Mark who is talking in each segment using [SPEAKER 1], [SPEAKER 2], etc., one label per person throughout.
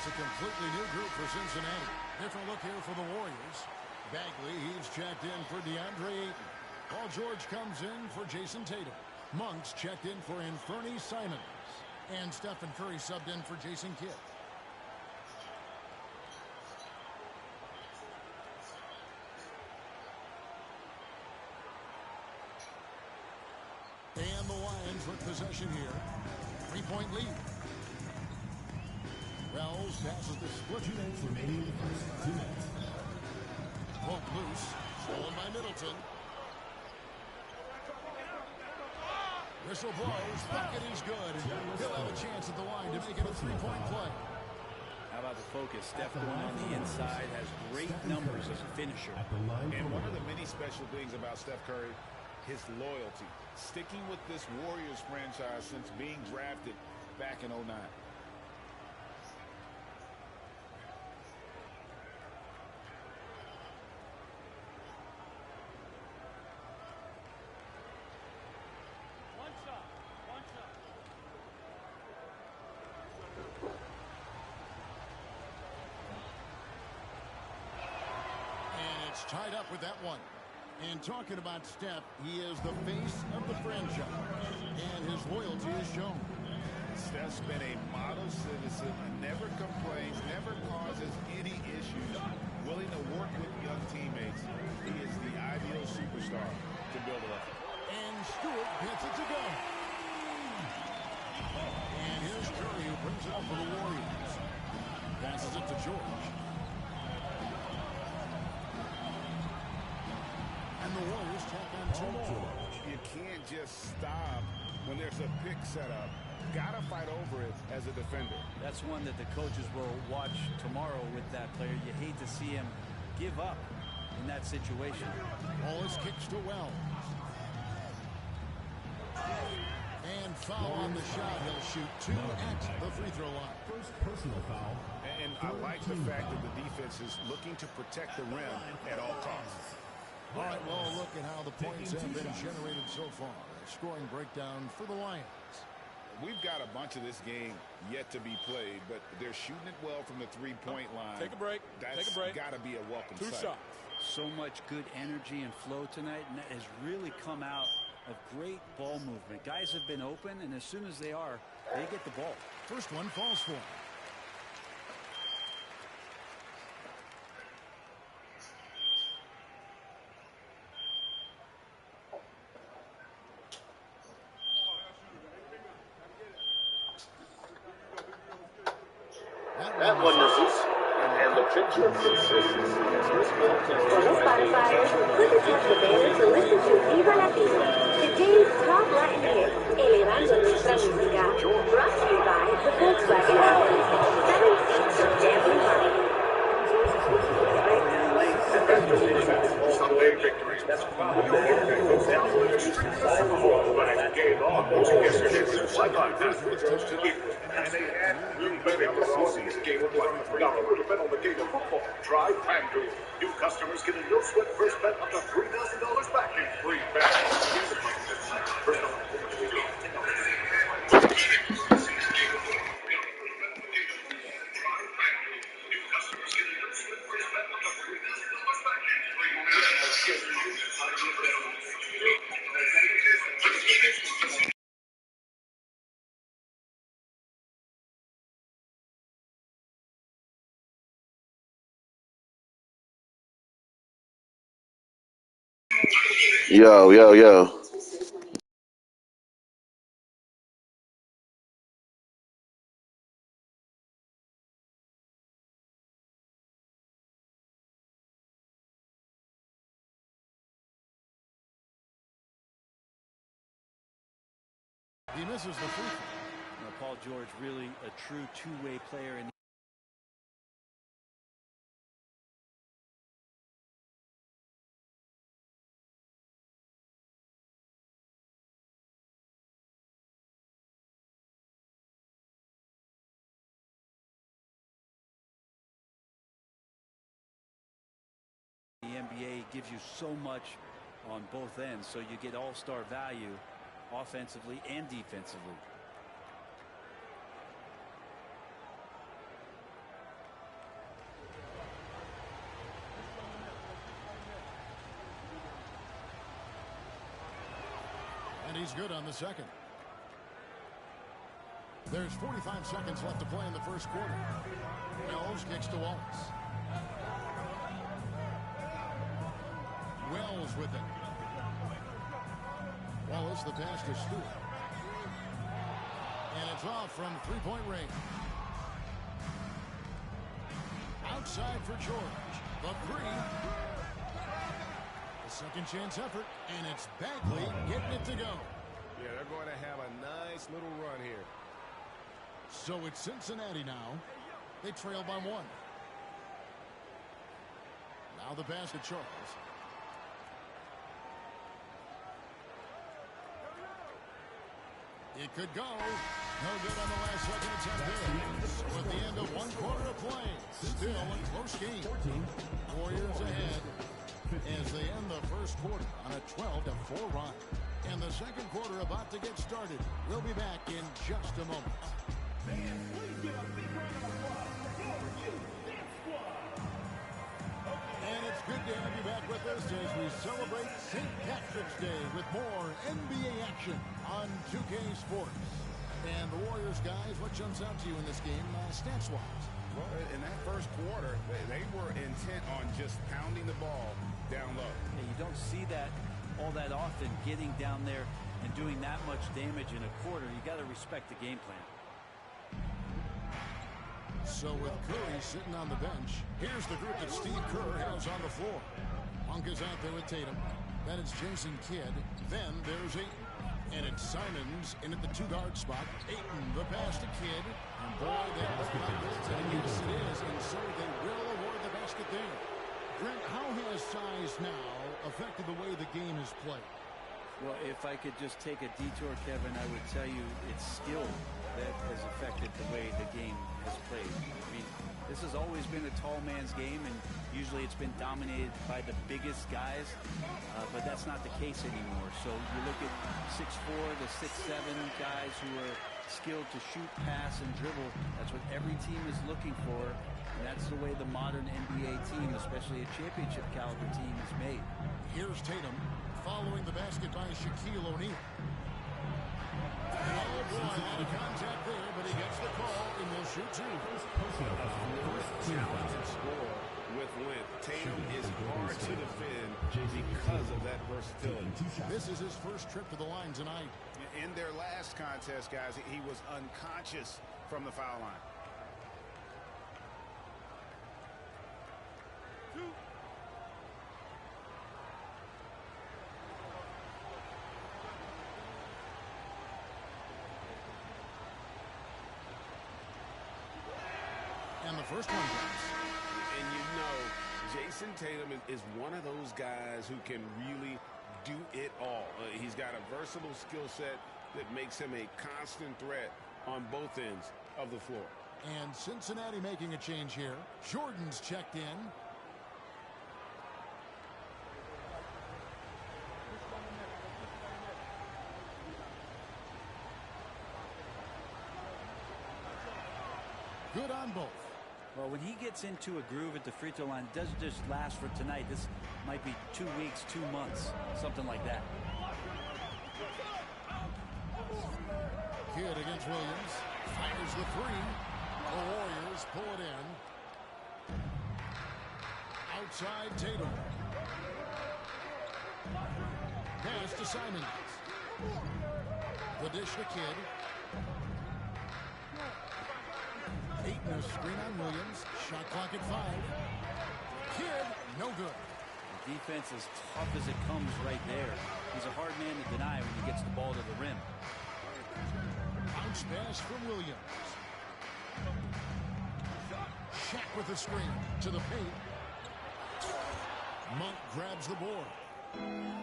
[SPEAKER 1] it's a completely new group for Cincinnati. Different look here for the Warriors. Bagley, he's checked in for DeAndre Ayton. Paul George comes in for Jason Tatum. Monks checked in for Anthony Simons. And Stephen Curry subbed in for Jason Kidd. And the Lions with possession here. 3-point lead. Wells passes the split.
[SPEAKER 2] 2 minutes remaining in the first. 2 minutes.
[SPEAKER 1] Poke loose. Stolen by Middleton. Whistle blows. Bucket is good. He'll have a chance at the line to make it a 3-point play.
[SPEAKER 3] How about the focus? Steph going on the inside has great numbers as a finisher.
[SPEAKER 4] And one of the many special things about Steph Curry, his loyalty. Sticking with this Warriors franchise since being drafted back in '09.
[SPEAKER 1] Tied up with that one. And talking about Steph, he is the face of the franchise. And his loyalty is shown.
[SPEAKER 4] Steph's been a model citizen, never complains, never causes any issues, willing to work with young teammates. He is the ideal superstar to build around.
[SPEAKER 1] And Stewart gets it to go. And here's Curry who brings it up for the Warriors. Passes it to George. And the Warriors tack on 2 more.
[SPEAKER 4] You can't just stop when there's a pick set up. Gotta fight over it as a defender.
[SPEAKER 3] That's one that the coaches will watch tomorrow with that player. You hate to see him give up in that situation.
[SPEAKER 1] All his kicks to Wells. And foul on the shot. He'll shoot 2 at the free throw line.
[SPEAKER 2] First personal foul.
[SPEAKER 4] And I like the fact that the defense is looking to protect the rim at all costs.
[SPEAKER 1] All right, well, look at how the points have been generated so far. A scoring breakdown for the Lions.
[SPEAKER 4] We've got a bunch of this game yet to be played, but they're shooting it well from the three-point line.
[SPEAKER 5] Take a break.
[SPEAKER 4] That's got to be a welcome
[SPEAKER 5] 2
[SPEAKER 4] sight.
[SPEAKER 5] shots.
[SPEAKER 3] So much good energy and flow tonight, and that has really come out of great ball movement. Guys have been open, and as soon as they are, they get the ball.
[SPEAKER 1] First one falls for him.
[SPEAKER 6] That one misses, and the picture persists.
[SPEAKER 7] Follow Spotify, click or tap the banner to listen to Viva Latino, today's top Latin hit, elevando nuestra música. Brought to you by the Volkswagen Audi. 7 seats for dancing fun.
[SPEAKER 6] Sunday victories. That's why gave almost yesterday's and they had you bet on this game of life. Now remember to bet on the game of football. Try FanDuel. New customers get a no sweat first bet up to $3,000 back in free bets. First off,
[SPEAKER 8] Yo, yo, yo.
[SPEAKER 1] He misses the free throw.
[SPEAKER 3] Paul George really a true two-way player in the NBA. Gives you so much on both ends, so you get all-star value offensively and defensively.
[SPEAKER 1] good on the second. There's 45 seconds left to play in the first quarter. Wells kicks to Wallace. Wells with it. Wallace, the pass to Stewart. And it's off from three-point range. Outside for George. The three. The second chance effort. And it's Bagley getting it to go.
[SPEAKER 5] Yeah, they're going to have a nice little run here.
[SPEAKER 1] So it's Cincinnati now. They trail by one. Now the pass to Charles. It could go. No good on the last second attempt there. So at the end of one quarter of play, still a close game. Warriors ahead as they end the first quarter on a 12-4 run. And the second quarter about to get started. We'll be back in just a moment. And it's good to have you back with us as we celebrate St. Patrick's Day with more NBA action on 2K Sports. And the Warriors, guys, what jumps out to you in this game stats-wise?
[SPEAKER 4] Well, in that first quarter, they were intent on just pounding the ball down low.
[SPEAKER 3] Yeah, you don't see that all that often, getting down there and doing that much damage in a quarter. You got to respect the game plan.
[SPEAKER 1] So with Curry sitting on the bench, here's the group that Steve Kerr has on the floor. Monk is out there with Tatum. Then it's Jason Kidd. Then there's Ayton. And it's Simons in at the two-guard spot. Ayton, the pass to Kidd. And boy, they look like this. And yes, it is. And so they will award the basket there. Brent, how has size now affected the way the game is played?
[SPEAKER 3] Well, if I could just take a detour, Kevin, I would tell you it's skill that has affected the way the game has played. I mean, this has always been a tall man's game, and usually it's been dominated by the biggest guys, but that's not the case anymore. So you look at 6'4" to 6'7" guys who are skilled to shoot, pass, and dribble. That's what every team is looking for, and that's the way the modern NBA team, especially a championship caliber team, is made.
[SPEAKER 1] Here's Tatum following the basket by Shaquille O'Neal. Oh boy, out of contact there, but he gets the call and will shoot two.
[SPEAKER 4] Talented scorer with length. Tatum is hard to defend because of that versatility.
[SPEAKER 1] This is his first trip to the line tonight.
[SPEAKER 4] In their last contest, guys, he was unconscious from the foul line.
[SPEAKER 1] And the first one goes.
[SPEAKER 5] And you know, Jason Tatum is one of those guys who can really do it all. He's got a versatile skill set that makes him a constant threat on both ends of the floor.
[SPEAKER 1] And Cincinnati making a change here. Jordan's checked in. Good on both.
[SPEAKER 3] Well, when he gets into a groove at the free throw line, it doesn't just last for tonight. This might be 2 weeks, 2 months, something like that.
[SPEAKER 1] Kidd against Williams. Fires the three. The Warriors pull it in. Outside Tatum. Pass to Simons. The dish to Kidd. Ayton a screen on Williams. Shot clock at 5. Kidd, no good.
[SPEAKER 3] The defense is tough as it comes right there. He's a hard man to deny when he gets the ball to the rim.
[SPEAKER 1] Bounce pass from Williams. Shaq with the screen to the paint. Monk grabs the board.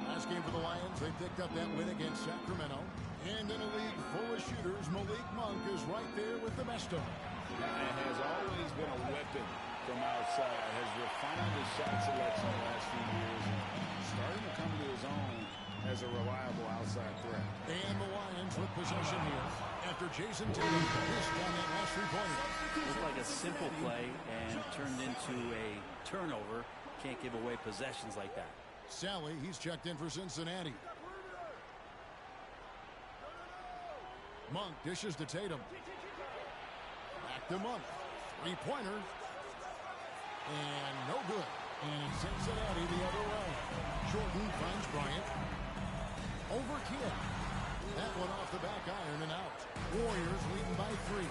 [SPEAKER 1] Last game for the Lions, they picked up that win against Sacramento. And in a league full of shooters, Malik Monk is right there with the best of them.
[SPEAKER 5] And has always been a weapon from outside. Has refined his shot selection the last few years. And starting to come to his own as a reliable outside threat.
[SPEAKER 1] And the Lions with possession here after Jason Tatum missed on that last three-pointer.
[SPEAKER 3] Looked like a simple play and turned into a turnover. Can't give away possessions like that.
[SPEAKER 1] Sally, he's checked in for Cincinnati. Monk dishes to Tatum. Back to Monk. Three-pointer. And no good. And it's Cincinnati the other way. Jordan finds Bryant. Over Kidd. That one off the back iron and out. Warriors leading by 3.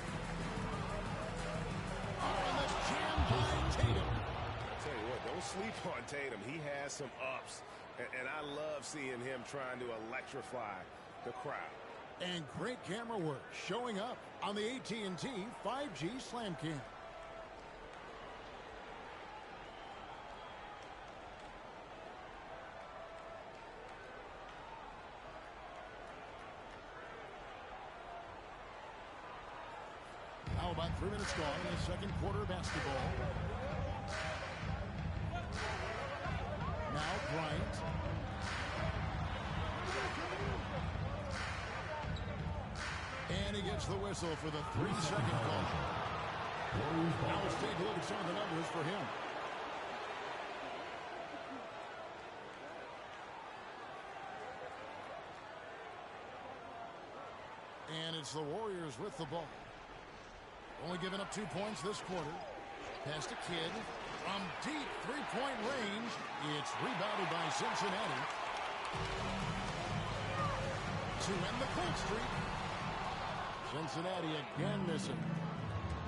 [SPEAKER 1] Oh, and that's jammed by Tatum.
[SPEAKER 5] I'll tell you what, don't sleep on Tatum. He has some ups. And I love seeing him trying to electrify the crowd.
[SPEAKER 1] And great camera work showing up on the AT&T 5G Slam Cam. Now about 3 minutes gone in the second quarter of basketball. Now Bryant. And he gets the whistle for the 3-second call. Now let's take a look at some of the numbers for him. And it's the Warriors with the ball. Only giving up 2 points this quarter. Pass to Kidd. From deep three-point range, it's rebounded by Cincinnati. To end the cold streak. Cincinnati again missing.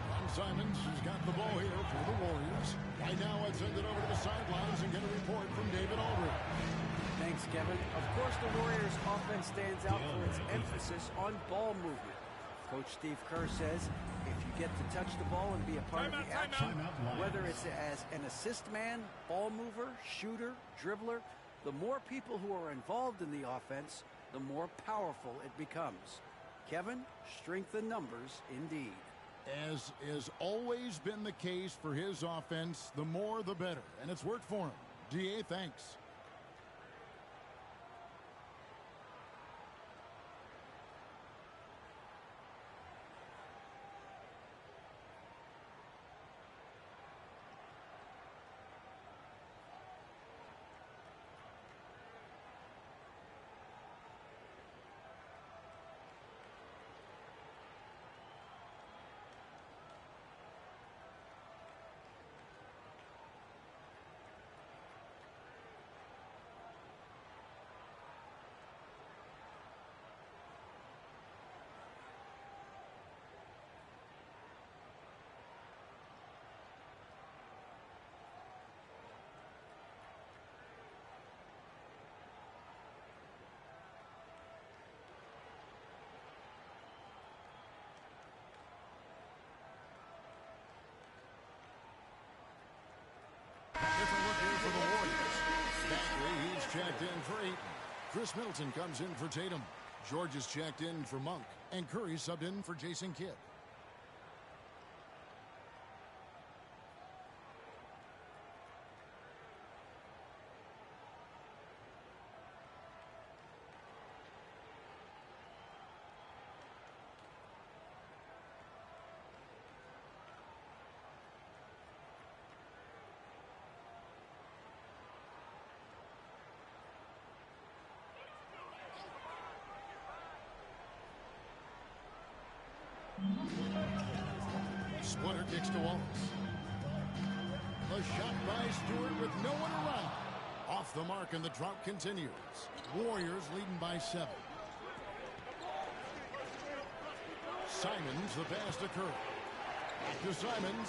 [SPEAKER 1] Ron Simons has got the ball here for the Warriors. Right now, let's send it over to the sidelines and get a report from David Aldridge.
[SPEAKER 3] Thanks, Kevin. Of course, the Warriors' offense stands out for its emphasis on ball movement. Coach Steve Kerr says if you get to touch the ball and be a part of the action, whether it's as an assist man, ball mover, shooter, dribbler, the more people who are involved in the offense, the more powerful it becomes. Kevin, strength in numbers indeed.
[SPEAKER 1] As has always been the case for his offense, the more the better. And it's worked for him. DA, thanks. Different look here for the Warriors. Bagley, he's checked in for Ayton. Chris Middleton comes in for Tatum. George is checked in for Monk. And Curry subbed in for Jason Kidd. Splitter kicks to Wallace. The shot by Stewart with no one around. Off the mark and the drought continues. Warriors leading by 7. Simons, the pass to Curry. Back to Simons.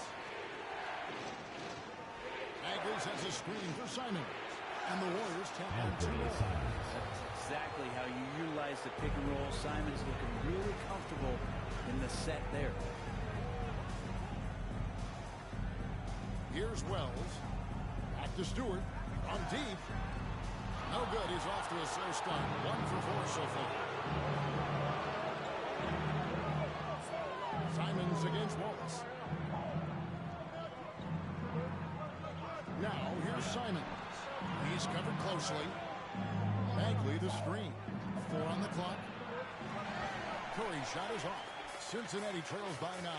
[SPEAKER 1] Bagley sets a screen for Simons. And the Warriors tap on 2 more.
[SPEAKER 3] That's exactly how you utilize the pick and roll. Simons looking really comfortable in the set there.
[SPEAKER 1] Here's Wells. Back to Stewart. On deep. No good. He's off to a slow start. 1 for 4 so far. Simons against Wallace. Now here's Simons. He's covered closely. Bagley the screen. 4 on the clock. Curry shot is off. Cincinnati trails by 9.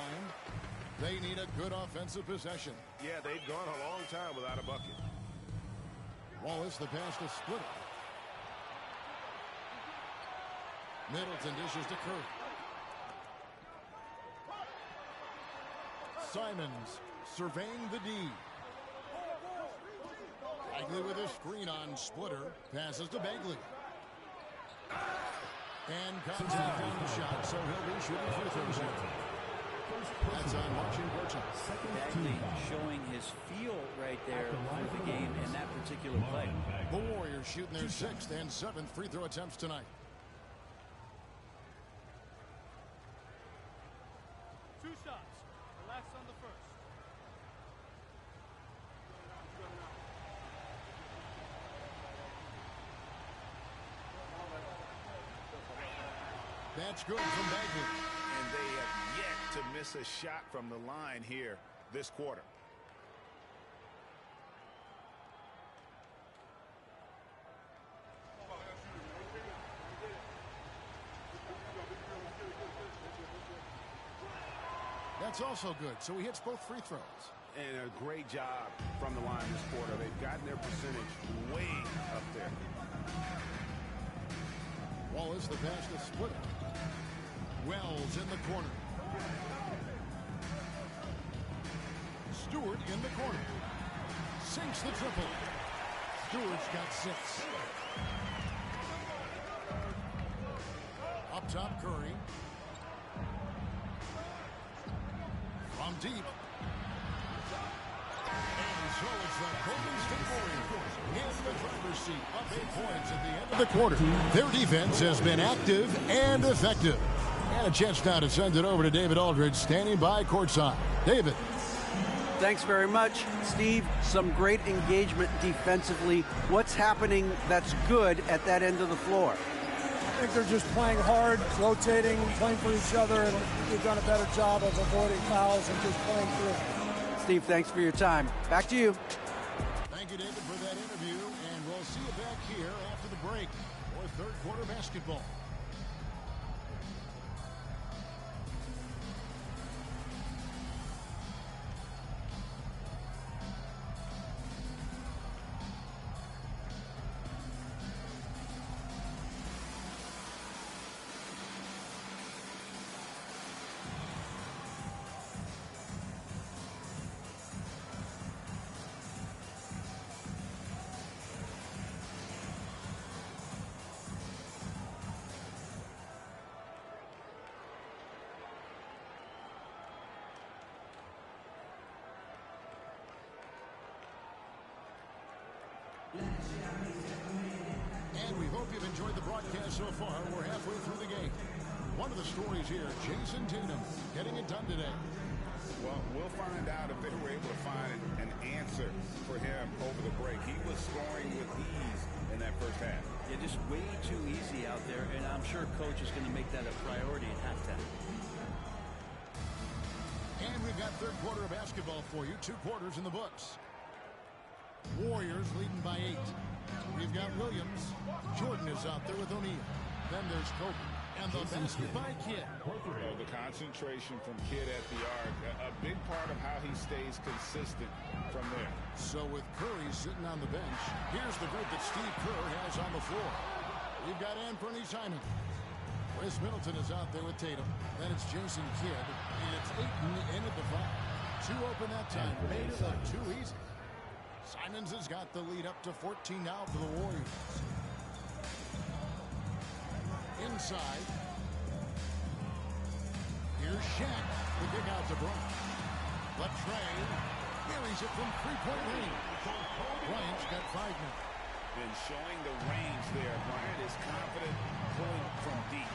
[SPEAKER 1] They need a good offensive possession.
[SPEAKER 5] Yeah, they've gone a long time without a bucket.
[SPEAKER 1] Wallace the pass to Splitter. Middleton dishes to Curry. Simons surveying the D. Bagley with a screen on Splitter. Passes to Bagley. And comes out down the shot, so he'll be shooting free throws here. That's on Marcin Gortat.
[SPEAKER 3] Bagley showing his feel right there for the game in that particular play.
[SPEAKER 1] The Warriors shooting their 6th and 7th free throw attempts tonight.
[SPEAKER 9] 2 shots. Relax on the first.
[SPEAKER 1] That's good from Bagley.
[SPEAKER 4] And they have yet to miss a shot from the line here this quarter.
[SPEAKER 1] That's also good. So he hits both free throws.
[SPEAKER 5] And a great job from the line this quarter. They've gotten their percentage way up there.
[SPEAKER 1] Wallace, the pass to Splitter. Wells in the corner. Stewart in the corner. Sinks the triple. Stewart's got 6. Up top, Curry. From deep. And so it's the Golden State Warriors in the driver's seat, up 8 points at the end of the quarter. Their defense has been active and effective. And a chance now to send it over to David Aldridge, standing by courtside. David.
[SPEAKER 10] Thanks very much, Steve. Some great engagement defensively. What's happening that's good at that end of the floor?
[SPEAKER 9] I think they're just playing hard, rotating, playing for each other, and they've done a better job of avoiding fouls and just playing through.
[SPEAKER 10] Steve, thanks for your time. Back to you.
[SPEAKER 1] Thank you, David, for that interview, and we'll see you back here after the break for third quarter basketball. And we hope you've enjoyed the broadcast so far. We're halfway through the game. One of the stories here, Jayson Tatum getting it done today.
[SPEAKER 4] Well, we'll find out if they were able to find an answer for him over the break. He was scoring with ease in that first half.
[SPEAKER 3] Yeah, just way too easy out there, and I'm sure Coach is going to make that a priority at halftime.
[SPEAKER 1] And we've got third quarter of basketball for you. 2 quarters in the books. Warriors leading by 8. We've got Williams. Jordan is out there with O'Neal. Then there's Kobe. And the basket by Kidd.
[SPEAKER 4] The concentration from Kidd at the arc, a big part of how he stays consistent from there.
[SPEAKER 1] So with Curry sitting on the bench, here's the group that Steve Kerr has on the floor. We've got Anthony Simons. Wes Middleton is out there with Tatum. Then it's Jason Kidd. And it's Ayton in at the 5. 2 open that time. Made it look too easy. Simons has got the lead up to 14 now for the Warriors. Inside. Here's Shaq. The kick out to Bryant. Latrey carries it from 3-point range. Bryant's got 5 now.
[SPEAKER 4] And showing the range there. Bryant is confident pulling from deep.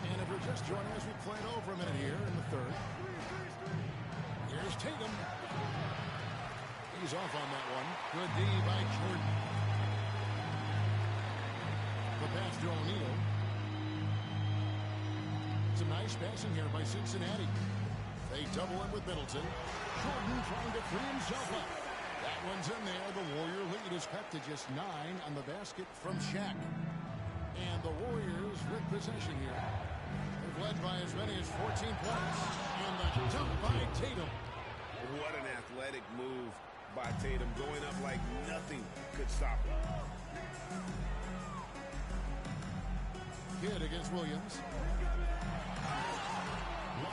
[SPEAKER 1] And if you're just joining us, we played over a minute here in the third. Here's Tatum. He's off on that one. Good D by Jordan. The pass to O'Neal. Some nice passing here by Cincinnati. They double him with Middleton. Jordan trying to free himself up. That one's in there. The Warrior lead is cut to just 9 on the basket from Shaq. And the Warriors with possession here. They've led by as many as 14 points. And the dunk by Tatum.
[SPEAKER 5] What an athletic move by Tatum, going up like nothing could stop him.
[SPEAKER 1] Kidd against Williams.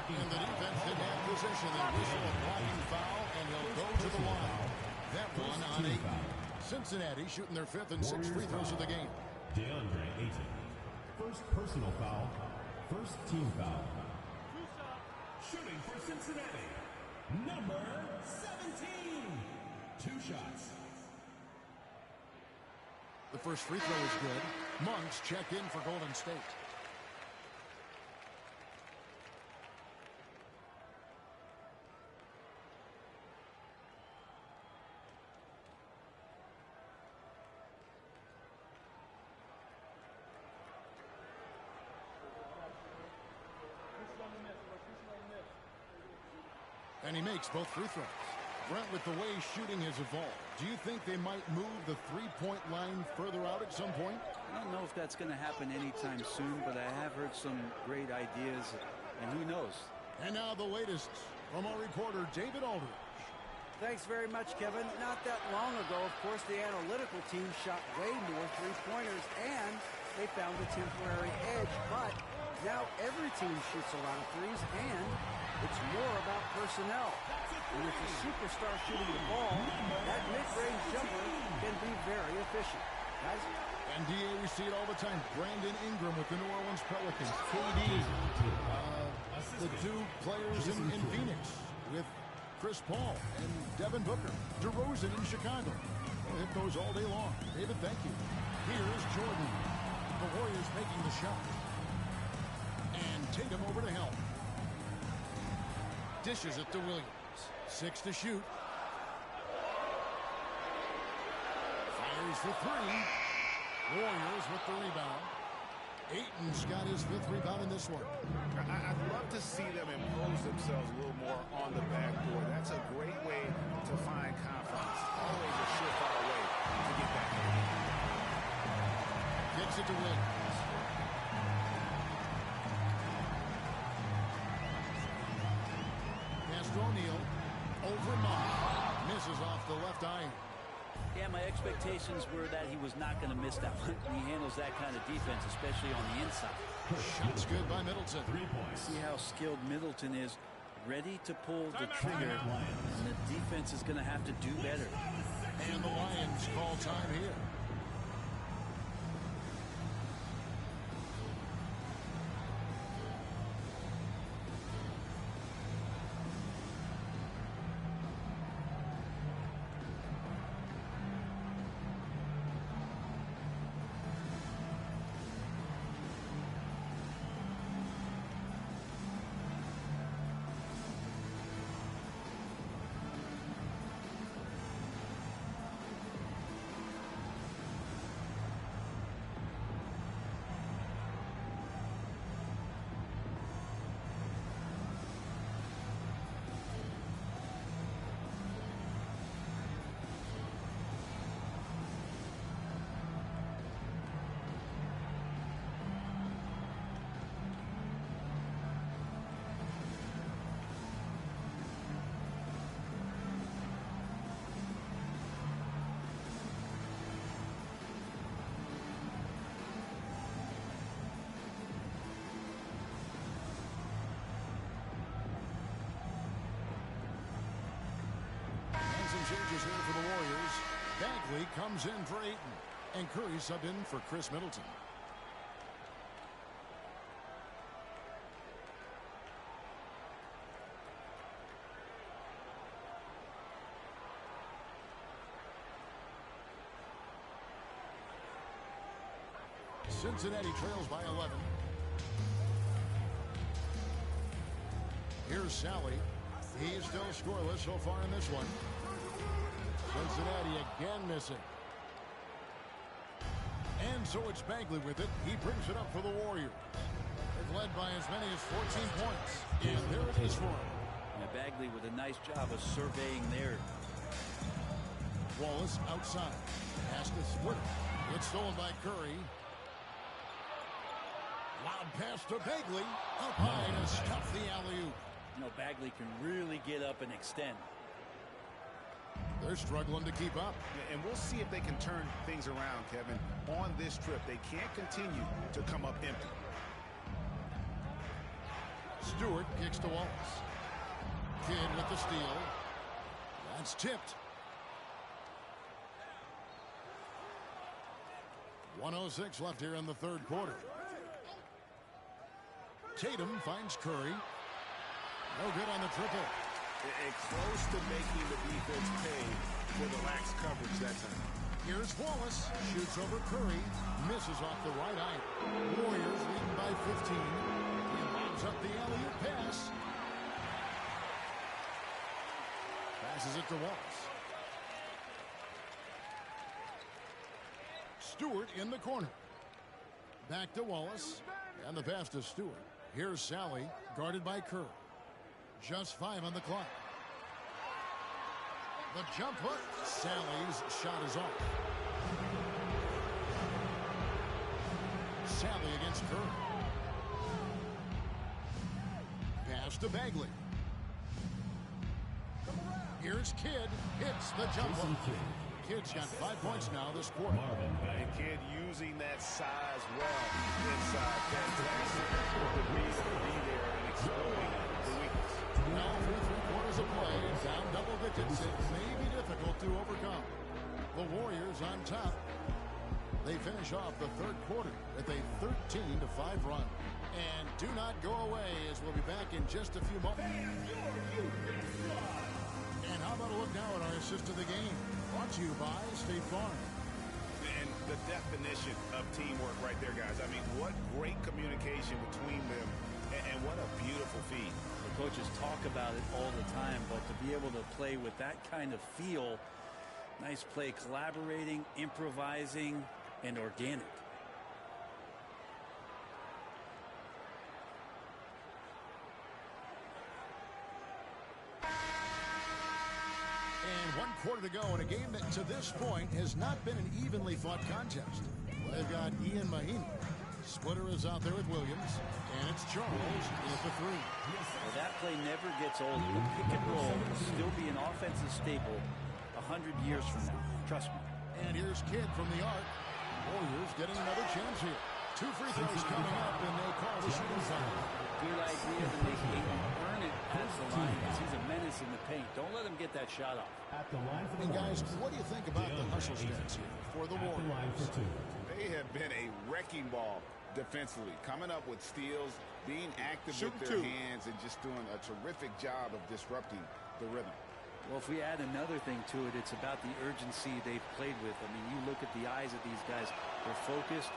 [SPEAKER 1] And the defense didn't have possession. They whistle a blocking foul, and he'll go to the line. That one on 8. Cincinnati shooting their 5th and 6th free throws of the game.
[SPEAKER 2] DeAndre Ayton. First personal foul. First team foul. Shooting for Cincinnati. Number 17. 2 shots.
[SPEAKER 1] The first free throw is good. Monks checked in for Golden State. And he makes both free throws. Brent, with the way shooting has evolved, do you think they might move the three-point line further out at some point?
[SPEAKER 3] I don't know if that's going to happen anytime soon, but I have heard some great ideas, and who knows?
[SPEAKER 1] And now the latest from our reporter, David Aldridge.
[SPEAKER 10] Thanks very much, Kevin. Not that long ago, of course, the analytical team shot way more three-pointers, and they found a temporary edge. But now every team shoots a lot of threes, and it's more about personnel. And with a superstar shooting the ball, that mid-range jumper can be very efficient. Guys?
[SPEAKER 1] And DA, we see it all the time. Brandon Ingram with the New Orleans Pelicans. KD, the 2 players in Phoenix with Chris Paul and Devin Booker. DeRozan in Chicago. We'll hit those all day long. David, thank you. Here's Jordan. The Warriors making the shot. And Tatum over to help. Dishes it to Williams. 6 to shoot. Fires for 3. Warriors with the rebound. Ayton's got his 5th rebound in this one.
[SPEAKER 4] I'd love to see them impose themselves a little more on the backboard. That's a great way to find confidence. Always a surefire way to get back in the game.
[SPEAKER 1] Gets it to Williams. O'Neal over Monk. Misses off the left iron.
[SPEAKER 3] Yeah, my expectations were that he was not going to miss that one. He handles that kind of defense, especially on the inside.
[SPEAKER 1] Shot's good by Middleton.
[SPEAKER 2] 3 points.
[SPEAKER 3] See how skilled Middleton is, ready to pull the trigger, and the defense is going to have to do better.
[SPEAKER 1] And the Lions call time here. Changes here for the Warriors. Bagley comes in for Ayton. And Curry subbed in for Chris Middleton. Cincinnati trails by 11. Here's Sally. He's still scoreless so far in this one. Cincinnati again missing. And so it's Bagley with it. He brings it up for the Warriors. They've led by as many as 14 points. And there it is for him.
[SPEAKER 3] Now Bagley with a nice job of surveying there.
[SPEAKER 1] Wallace outside. Pass to Splitter. It's stolen by Curry. Loud pass to Bagley. Up high to stuff the alley-oop.
[SPEAKER 3] You know, Bagley can really get up and extend.
[SPEAKER 1] They're struggling to keep up.
[SPEAKER 4] And we'll see if they can turn things around, Kevin. On this trip, they can't continue to come up empty.
[SPEAKER 1] Stewart kicks to Wallace. Kidd with the steal. That's tipped. 1:06 left here in the third quarter. Tatum finds Curry. No good on the triple.
[SPEAKER 4] And close to making the defense pay for the lax coverage that time.
[SPEAKER 1] Here's Wallace. Shoots over Curry. Misses off the right eye. Warriors leading by 15. He lobs up the alley-oop pass. Passes it to Wallace. Stewart in the corner. Back to Wallace. And the pass to Stewart. Here's Sally, guarded by Kerr. Just 5 on the clock. The jump hook. Sally's shot is off. Sally against Kerr. Pass to Bagley. Here's Kidd. Hits the jump hook. Kidd's got 5 points now this quarter.
[SPEAKER 4] And Kidd using that size well inside. Fantastic. The reason to be there and exploiting the weakness.
[SPEAKER 1] Now through 3 quarters of play, down double digits. It may be difficult to overcome. The Warriors on top. They finish off the third quarter with a 13-5 run. And do not go away, as we'll be back in just a few moments. And how about a look now at our assist of the game? Brought to you by State Farm.
[SPEAKER 4] And the definition of teamwork right there, guys. I mean, what great communication between them, and what a beautiful feat.
[SPEAKER 3] The coaches talk about it all the time, but to be able to play with that kind of feel, nice play, collaborating, improvising, and organic.
[SPEAKER 1] And 1 quarter to go in a game that to this point has not been an evenly fought contest. They've got Ian Mahinmi. Splitter is out there with Williams. And it's Charles with the 3.
[SPEAKER 3] Well, that play never gets old. The pick and roll will still be an offensive staple 100 years from now. Trust me.
[SPEAKER 1] And here's Kidd from the arc. Warriors getting another chance here. 2 free throws coming up, and they call the shooting foul.
[SPEAKER 3] Good idea to make Ayton earn it at the line because he's a menace in the paint. Don't let him get that shot off.
[SPEAKER 2] At the line for the
[SPEAKER 1] And guys, what do you think about the hustle stats here for the Warriors?
[SPEAKER 4] They have been a wrecking ball defensively, coming up with steals, being active with their hands, and just doing a terrific job of disrupting the rhythm.
[SPEAKER 3] Well, if we add another thing to it, it's about the urgency they've played with. I mean, you look at the eyes of these guys. They're focused,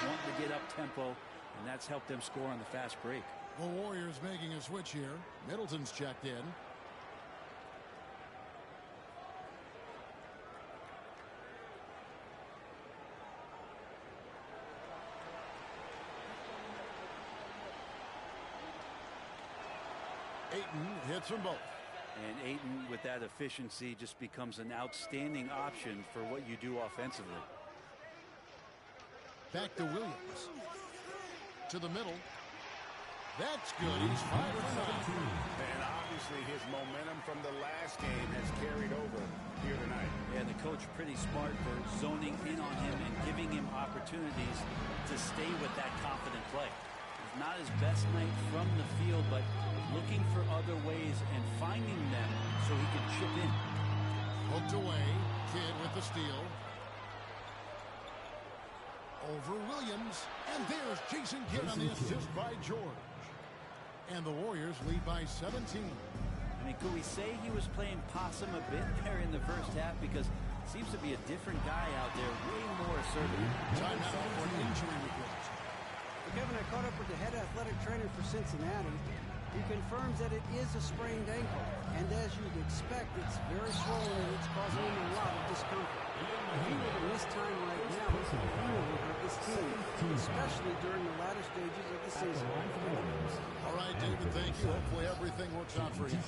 [SPEAKER 3] wanting to get up tempo, and that's helped them score on the fast break.
[SPEAKER 1] The Warriors making a switch here. Middleton's checked in. Ayton hits them both.
[SPEAKER 3] And Ayton, with that efficiency, just becomes an outstanding option for what you do offensively.
[SPEAKER 1] Back to Williams. To the middle. That's good. He's 5 for 9.
[SPEAKER 4] And obviously his momentum from the last game has carried over here tonight.
[SPEAKER 3] Yeah, the coach pretty smart for zoning in on him and giving him opportunities to stay with that confident play. It's not his best night from the field, but looking for other ways and finding them so he can chip in.
[SPEAKER 1] Hooked away. Kidd with the steal. Over Williams. And there's Jason Kidd on the assist by George. And the Warriors lead by 17.
[SPEAKER 3] I mean, could we say he was playing possum a bit there in the first half? Because it seems to be a different guy out there, way more assertive.
[SPEAKER 1] Time out for an injury report.
[SPEAKER 10] Kevin, I caught up with the head athletic trainer for Cincinnati. He confirms that it is a sprained ankle. And as you'd expect, it's very swollen and it's causing him a lot of discomfort. If he were to miss time right now, he will hurt this team, especially during the latter stages of the season.
[SPEAKER 1] All right, David, thank you. Hopefully everything works out for you.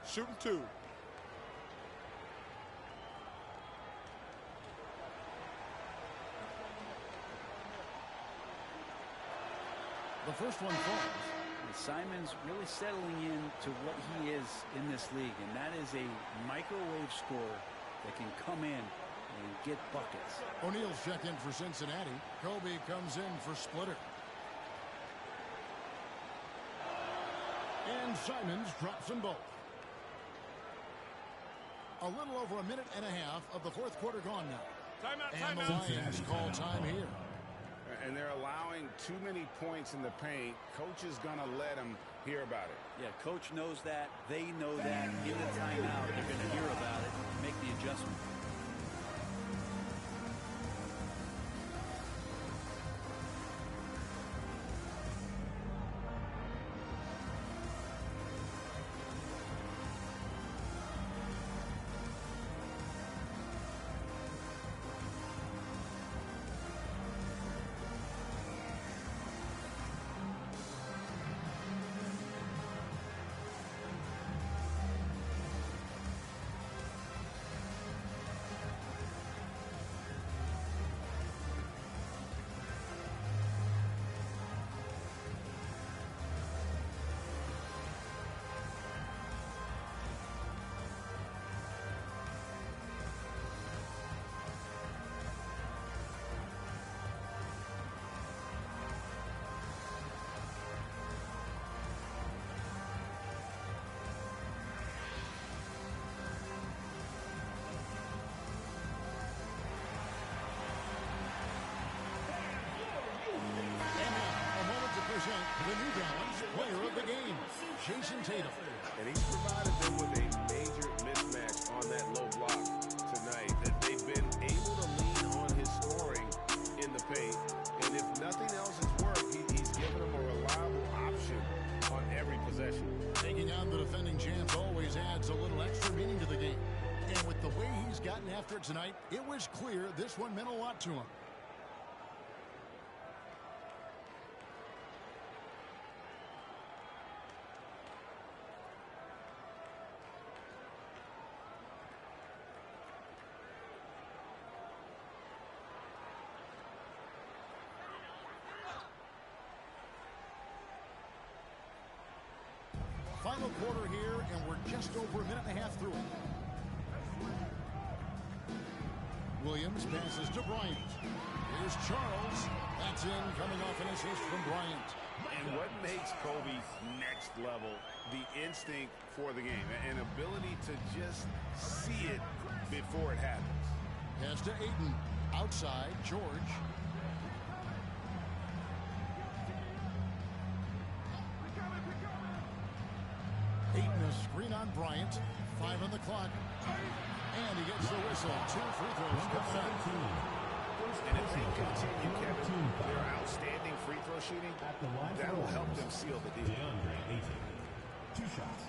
[SPEAKER 4] Shooting 2.
[SPEAKER 1] The first one falls.
[SPEAKER 3] Simon's really settling in to what he is in this league, and that is a microwave scorer that can come in and and get buckets.
[SPEAKER 1] O'Neal's checked in for Cincinnati. Kobe comes in for Splitter. And Simons drops them both. A little over a minute and a half of the fourth quarter gone now.
[SPEAKER 5] Timeout,
[SPEAKER 1] and the Lions call time here.
[SPEAKER 5] And they're allowing too many points in the paint. Coach is going to let them hear about it.
[SPEAKER 3] Yeah, coach knows that. They know that. In the timeout, they're going to hear about it and make the adjustment.
[SPEAKER 1] The New Balance player of the game, Jayson Tatum.
[SPEAKER 5] And he's provided them with a major mismatch on that low block tonight. That they've been able to lean on his scoring in the paint. And if nothing else has worked, he's given them a reliable option on every possession.
[SPEAKER 1] Taking on the defending champs always adds a little extra meaning to the game. And with the way he's gotten after it tonight, it was clear this one meant a lot to him. Final quarter here, and we're just over a minute and a half through it. Williams passes to Bryant. Here's Charles. That's in, coming off an assist from Bryant.
[SPEAKER 5] And what makes Kobe next level, the instinct for the game, an ability to just see it before it happens.
[SPEAKER 1] Pass to Ayton. Outside, George. Ayton, a screen on Bryant. 5 on the clock. And he gets the whistle. 2 free throws coming up.
[SPEAKER 5] And if they continue, Kevin, their outstanding free throw shooting, that will help them seal the deal.
[SPEAKER 2] DeAndre Ayton, 2 shots.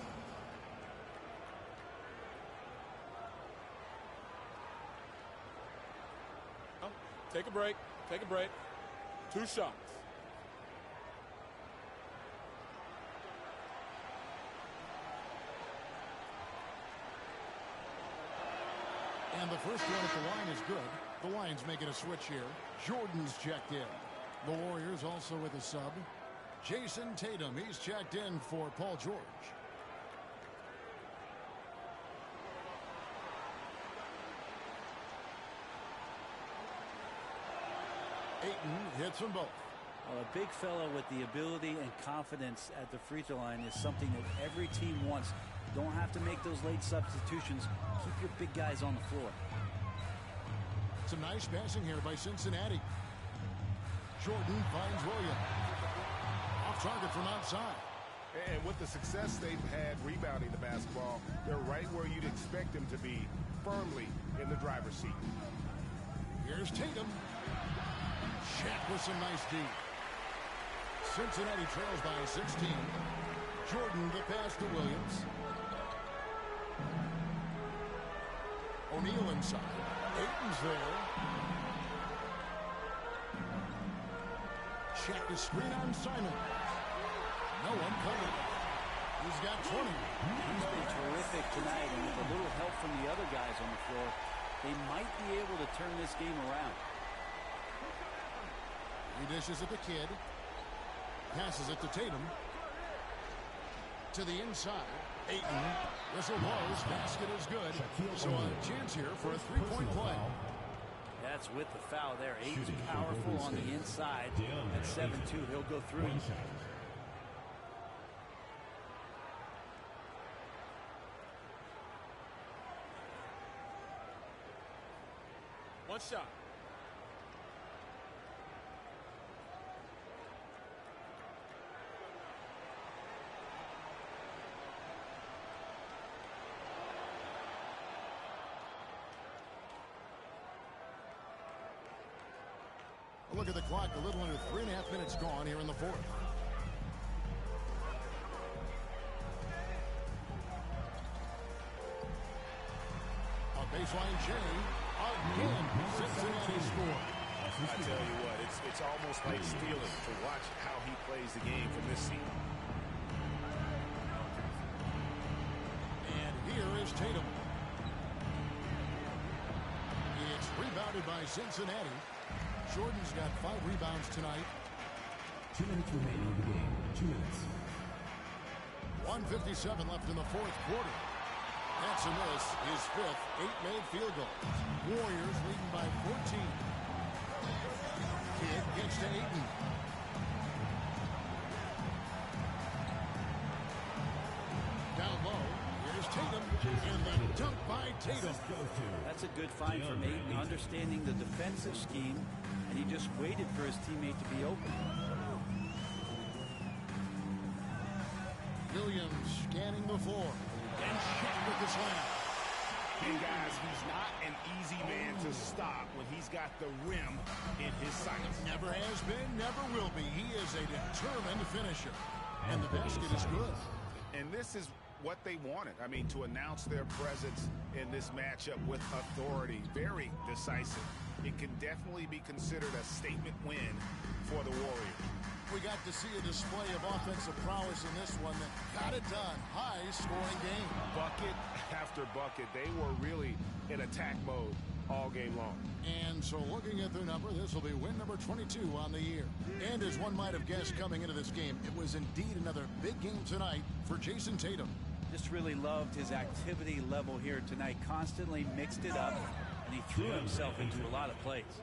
[SPEAKER 11] Take a break. Take a break. 2 shots.
[SPEAKER 1] And the first one at the line is good. The Lions making a switch here. Jordan's checked in. The Warriors also with a sub. Jayson Tatum, he's checked in for Paul George. Ayton hits them both.
[SPEAKER 3] Well, a big fella with the ability and confidence at the free throw line is something that every team wants. You don't have to make those late substitutions. Keep your big guys on the floor.
[SPEAKER 1] Some nice passing here by Cincinnati. Jordan finds Williams. Off target from outside.
[SPEAKER 4] And with the success they've had rebounding the basketball, they're right where you'd expect them to be, firmly in the driver's seat.
[SPEAKER 1] Here's Tatum. Shaq with some nice D. Cincinnati trails by 16. Jordan the pass to Williams. O'Neal inside. Ayton's there. Shaq is screen on Simon. No one covered. He's got 20.
[SPEAKER 3] He's been terrific tonight, and with a little help from the other guys on the floor, they might be able to turn this game around.
[SPEAKER 1] He dishes at the kid. Passes it to Tatum. To the inside. Ayton. Whistle blows. Basket is good. So a chance here for a three-point play.
[SPEAKER 3] That's with the foul there. Aiden's
[SPEAKER 2] Shooting for
[SPEAKER 3] powerful
[SPEAKER 2] Golden
[SPEAKER 3] on the
[SPEAKER 2] State.
[SPEAKER 3] inside.
[SPEAKER 2] DeAndre
[SPEAKER 3] At 7'2", he'll go through.
[SPEAKER 2] One shot.
[SPEAKER 11] One shot.
[SPEAKER 1] A look at the clock. A little under 3.5 minutes gone here in the fourth. A baseline J. Again, Cincinnati score.
[SPEAKER 4] I tell you what, it's almost like stealing to watch how he plays the game from this seat.
[SPEAKER 1] And here is Tatum. It's rebounded by Cincinnati. Jordan's got 5 rebounds tonight.
[SPEAKER 2] 2 minutes remaining in the game. 2 minutes.
[SPEAKER 1] 1:57 left in the fourth quarter. That's a miss. His 5th, 8 made field goals. Warriors leading by 14. Kidd gets to Ayton. Down low. Here's Tatum. And the dunk by Tatum.
[SPEAKER 3] That's a good find from Ayton, understanding the defensive scheme, and he just waited for his teammate to be open.
[SPEAKER 1] Williams scanning the floor. And shot with the slam.
[SPEAKER 4] And guys, he's not an easy man to stop when he's got the rim in his sights.
[SPEAKER 1] Never has been, never will be. He is a determined finisher. And the basket is good.
[SPEAKER 4] And this is what they wanted. I mean, to announce their presence in this matchup with authority. Very decisive. It can definitely be considered a statement win for the Warriors.
[SPEAKER 1] We got to see a display of offensive prowess in this one that got it done. High-scoring game.
[SPEAKER 4] Bucket after bucket. They were really in attack mode all game long.
[SPEAKER 1] And so looking at their number, this will be win number 22 on the year. And as one might have guessed coming into this game, it was indeed another big game tonight for Jayson Tatum.
[SPEAKER 3] Just really loved his activity level here tonight. Constantly mixed it up, and he threw himself into a lot of plays.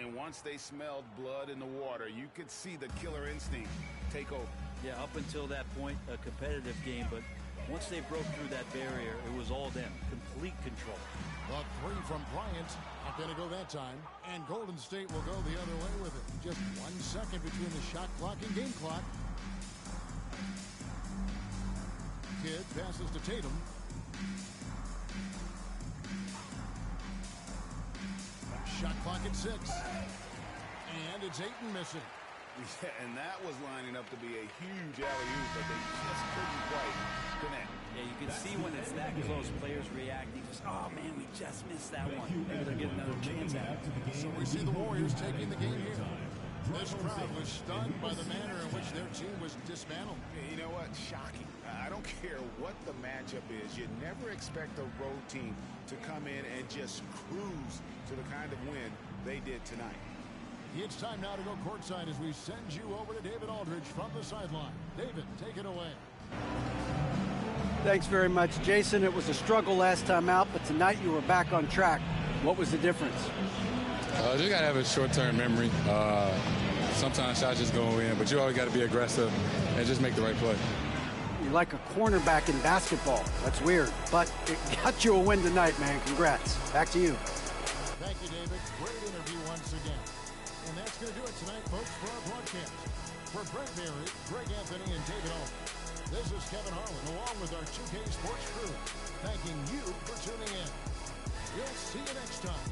[SPEAKER 4] And once they smelled blood in the water, you could see the killer instinct take over.
[SPEAKER 3] Yeah, up until that point, a competitive game, but once they broke through that barrier, it was all them. Complete control.
[SPEAKER 1] A 3 from Bryant. Not going to go that time. And Golden State will go the other way with it. Just 1 second between the shot clock and game clock. Kidd passes to Tatum. Shot clock at 6. And it's Ayton missing.
[SPEAKER 4] Yeah, and that was lining up to be a huge alley-oop, but they just couldn't quite connect.
[SPEAKER 3] Yeah, you can see when it's that close, players reacting. Just, oh, man, we just missed that one. Maybe they'll get another chance at it.
[SPEAKER 1] So we see the Warriors taking the game here. This crowd was stunned by the manner in which their team was dismantled.
[SPEAKER 4] You know what? Shocking. I don't care what the matchup is. You never expect a road team to come in and just cruise to the kind of win they did tonight.
[SPEAKER 1] It's time now to go courtside as we send you over to David Aldridge from the sideline. David, take it away.
[SPEAKER 10] Thanks very much, Jason. It was a struggle last time out, but tonight you were back on track. What was the difference?
[SPEAKER 12] Just got to have a short-term memory. Sometimes shots just go in, but you always got to be aggressive and just make the right play.
[SPEAKER 10] You're like a cornerback in basketball. That's weird, but it got you a win tonight, man. Congrats. Back to you.
[SPEAKER 1] Thank you, David. Great interview once again. And that's going to do it tonight, folks, for our broadcast. For Brent Barry, Greg Anthony, and David Aldridge, this is Kevin Harlan, along with our 2K Sports crew, thanking you for tuning in. We'll see you next time.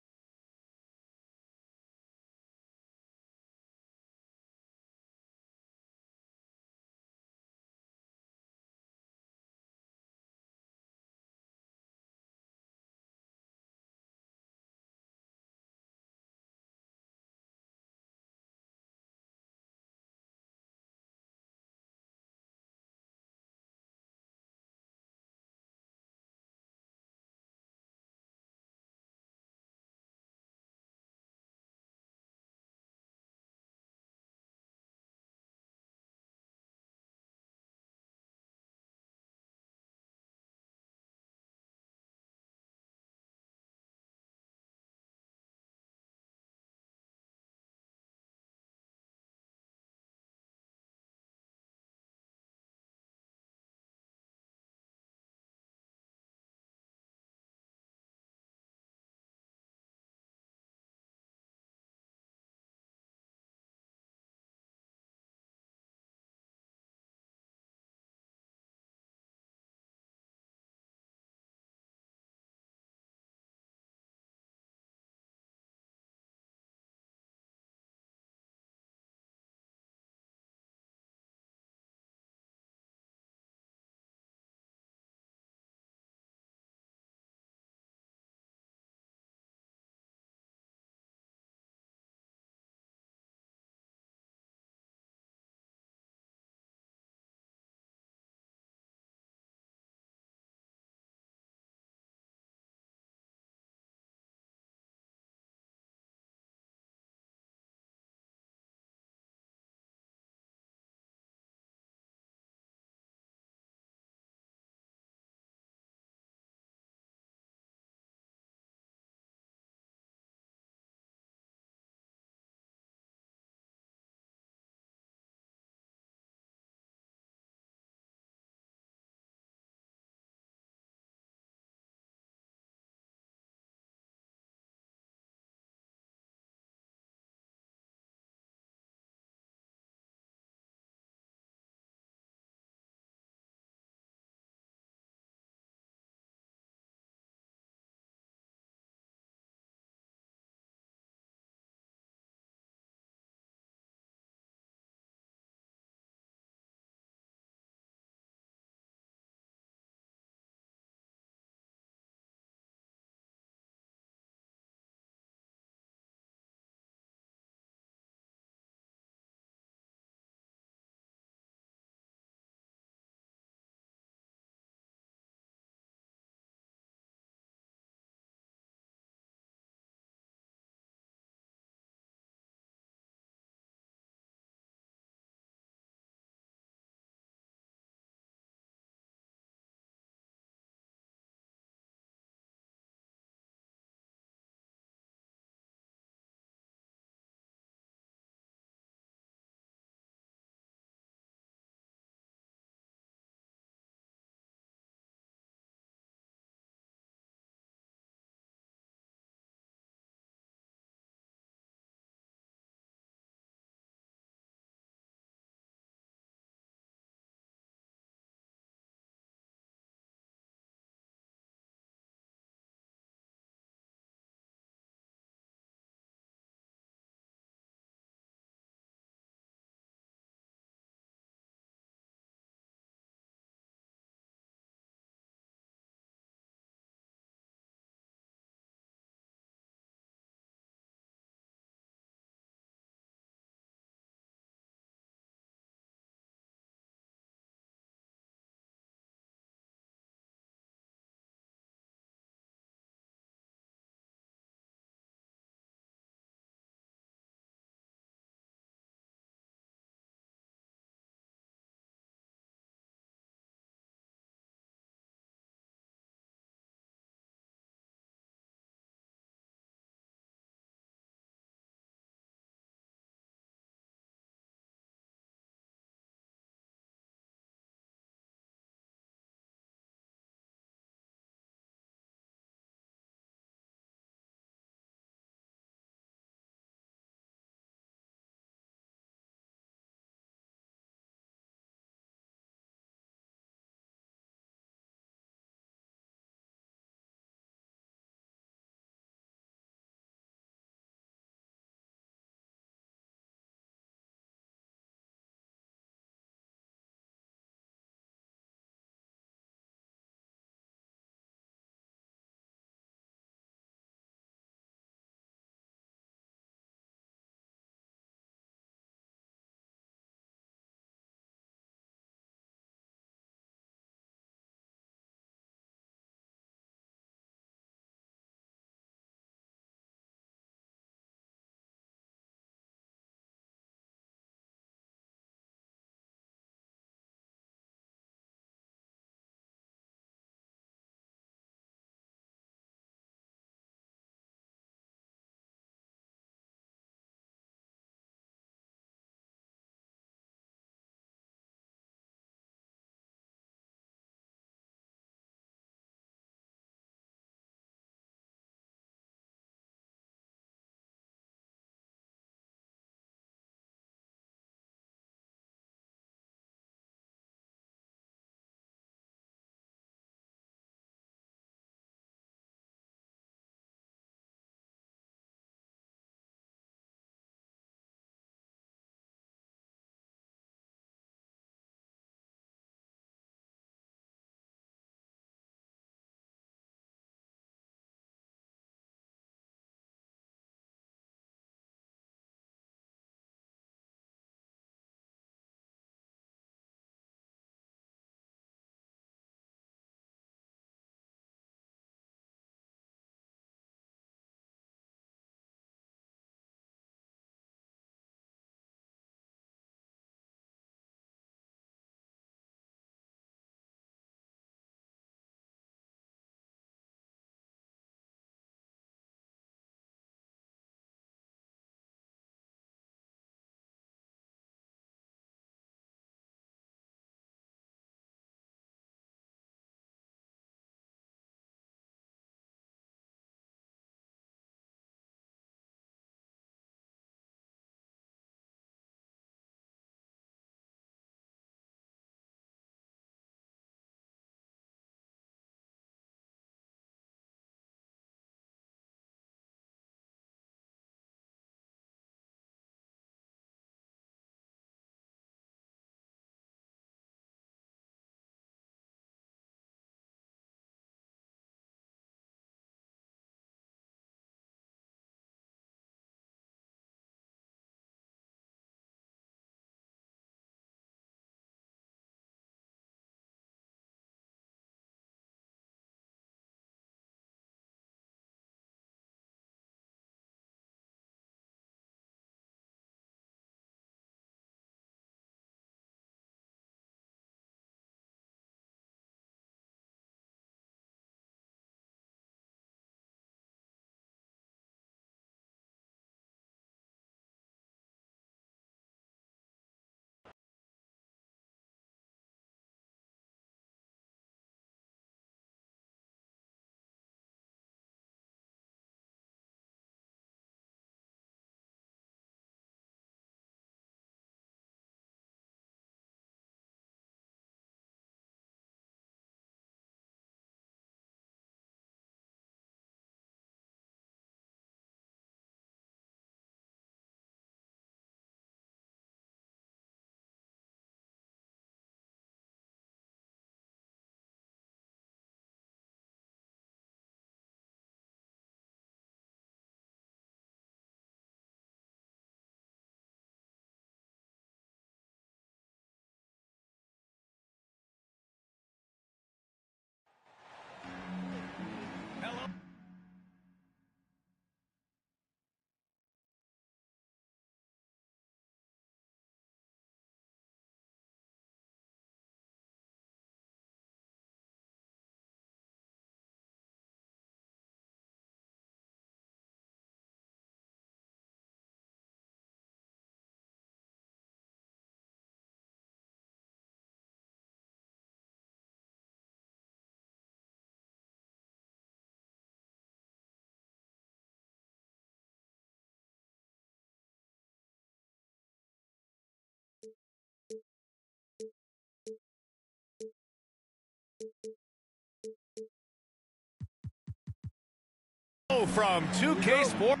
[SPEAKER 13] From 2K Sports.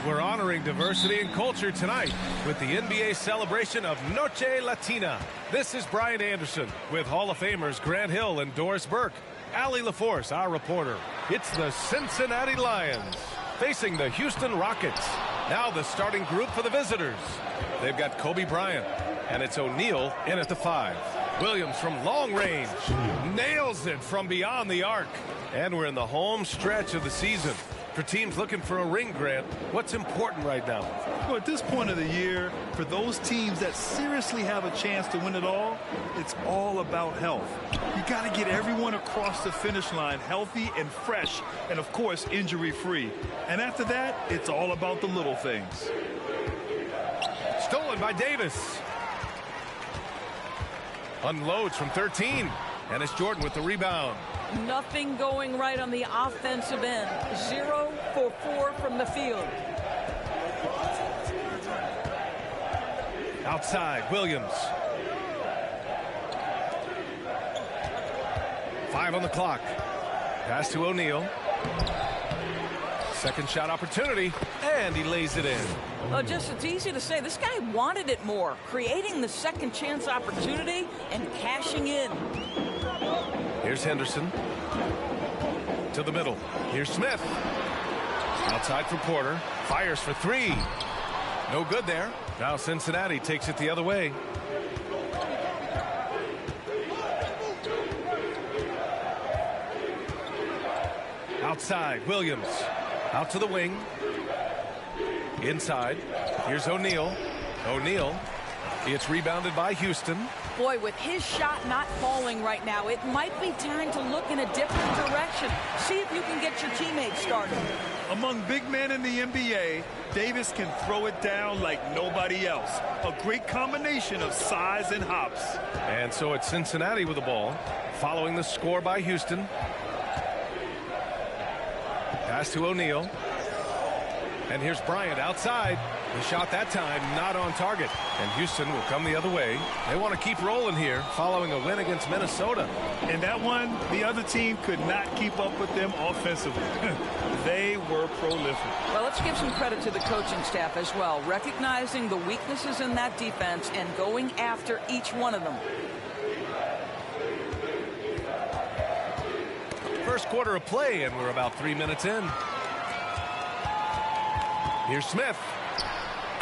[SPEAKER 13] We're honoring diversity and culture tonight with the NBA celebration of Noche Latina. This is Brian Anderson with Hall of Famers Grant Hill and Doris Burke. Allie LaForce, our reporter. It's the Cincinnati Lions facing the Houston Rockets. Now the starting group for the visitors. They've got Kobe Bryant, and it's O'Neal in at the 5. Williams from long range nails it from beyond the arc. And we're in the home stretch of the season. For teams looking for a ring, Grant, what's important right now?
[SPEAKER 14] Well, at this point of the year, for those teams that seriously have a chance to win it all, it's all about health. You got to get everyone across the finish line healthy and fresh, and of course, injury-free. And after that, it's all about the little things.
[SPEAKER 13] Stolen by Davis. Unloads from 13. And it's Jordan with the rebound.
[SPEAKER 15] Nothing going right on the offensive end. 0 for 4 from the field.
[SPEAKER 13] Outside, Williams. 5 on the clock. Pass to O'Neal. Second shot opportunity, and he lays it in.
[SPEAKER 15] Well, just it's easy to say this guy wanted it more, creating the second chance opportunity and cashing in.
[SPEAKER 13] Here's Henderson. To the middle. Here's Smith. Outside for Porter. Fires for 3. No good there. Now Cincinnati takes it the other way. Outside, Williams. Out to the wing. Inside. Here's O'Neal. O'Neal. It's rebounded by Houston.
[SPEAKER 15] Boy, with his shot not falling right now, it might be time to look in a different direction. See if you can get your teammates started.
[SPEAKER 14] Among big men in the NBA, Davis can throw it down like nobody else. A great combination of size and hops.
[SPEAKER 13] And so it's Cincinnati with the ball, following the score by Houston. Pass to O'Neal. And here's Bryant outside. The shot that time not on target. And Houston will come the other way. They want to keep rolling here following a win against Minnesota.
[SPEAKER 14] And that one, the other team could not keep up with them offensively. They were prolific.
[SPEAKER 15] Well, let's give some credit to the coaching staff as well, recognizing the weaknesses in that defense and going after each one of them.
[SPEAKER 13] First quarter of play, and we're about 3 minutes in. Here's Smith.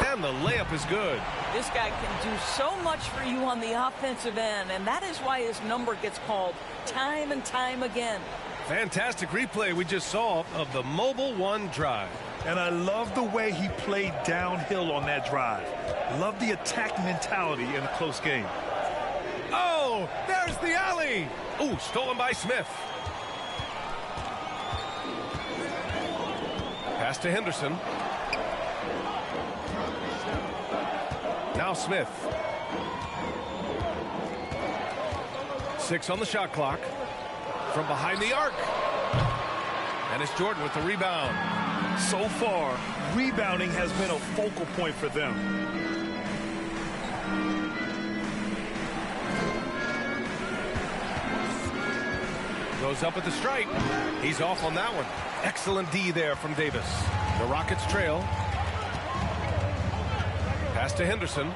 [SPEAKER 13] And the layup is good.
[SPEAKER 15] This guy can do so much for you on the offensive end, and that is why his number gets called time and time again.
[SPEAKER 13] Fantastic replay we just saw of the Mobile One drive.
[SPEAKER 14] And I love the way he played downhill on that drive. Love the attack mentality in a close game.
[SPEAKER 13] Oh, there's the alley. Ooh, stolen by Smith. Pass to Henderson. Now Smith. 6 on the shot clock. From behind the arc. And it's Jordan with the rebound.
[SPEAKER 14] So far, rebounding has been a focal point for them.
[SPEAKER 13] Goes up at the stripe. He's off on that one. Excellent D there from Davis. The Rockets trail. Pass to Henderson.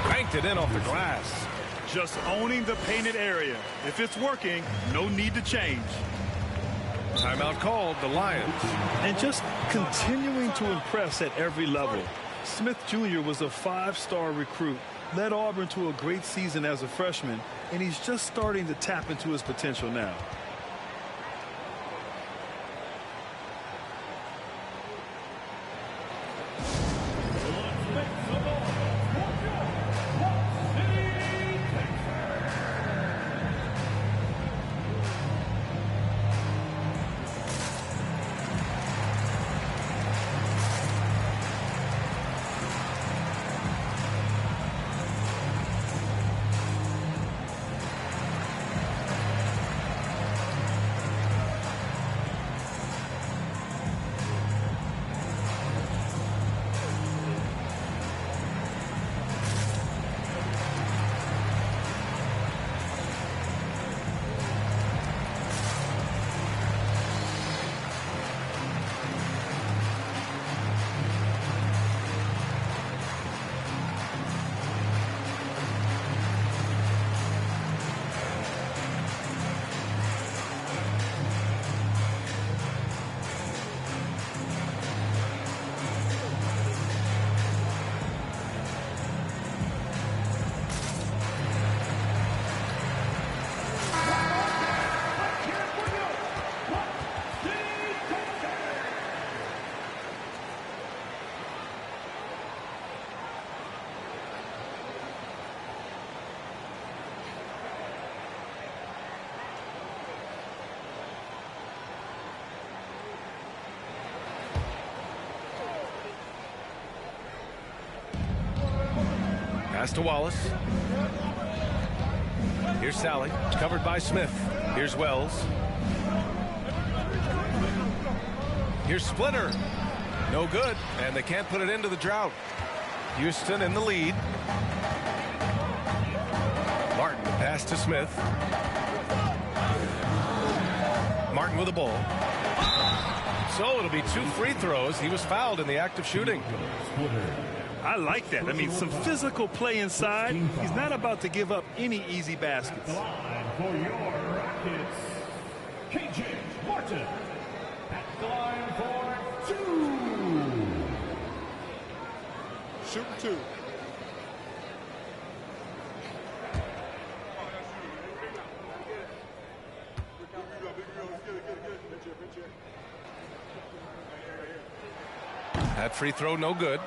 [SPEAKER 13] Cranked it in off the glass.
[SPEAKER 14] Just owning the painted area. If it's working, no need to change.
[SPEAKER 13] Timeout called, the Lions.
[SPEAKER 14] And just continuing to impress at every level. Smith Jr. was a 5-star recruit, led Auburn to a great season as a freshman, and he's just starting to tap into his potential now.
[SPEAKER 13] Pass to Wallace. Here's Sally, covered by Smith. Here's Wells. Here's Splitter. No good, and they can't put it into the drought. Houston in the lead. Martin, pass to Smith. Martin with the ball. So it'll be 2 free throws. He was fouled in the act of shooting.
[SPEAKER 14] I like that. I mean, some physical play inside. He's not about to give up any easy baskets.
[SPEAKER 2] For your Rockets, KJ Martin. At the line for 2.
[SPEAKER 11] Shooting 2.
[SPEAKER 13] That free throw no good.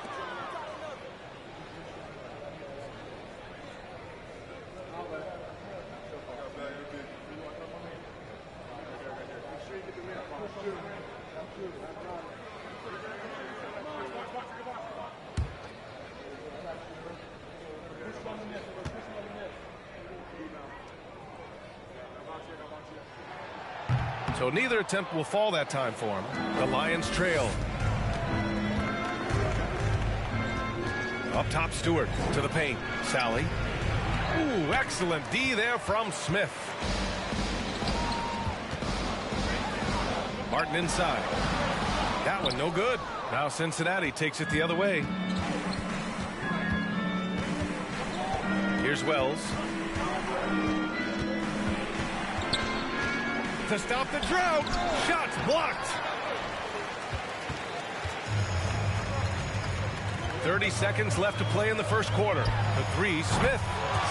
[SPEAKER 13] So neither attempt will fall that time for him. The Lions trail. Up top, Stewart to the paint. Sally. Ooh, excellent D there from Smith. Martin inside. That one no good. Now Cincinnati takes it the other way. Here's Wells. To stop the drought. Shots blocked. 30 seconds left to play in the first quarter. The 3, Smith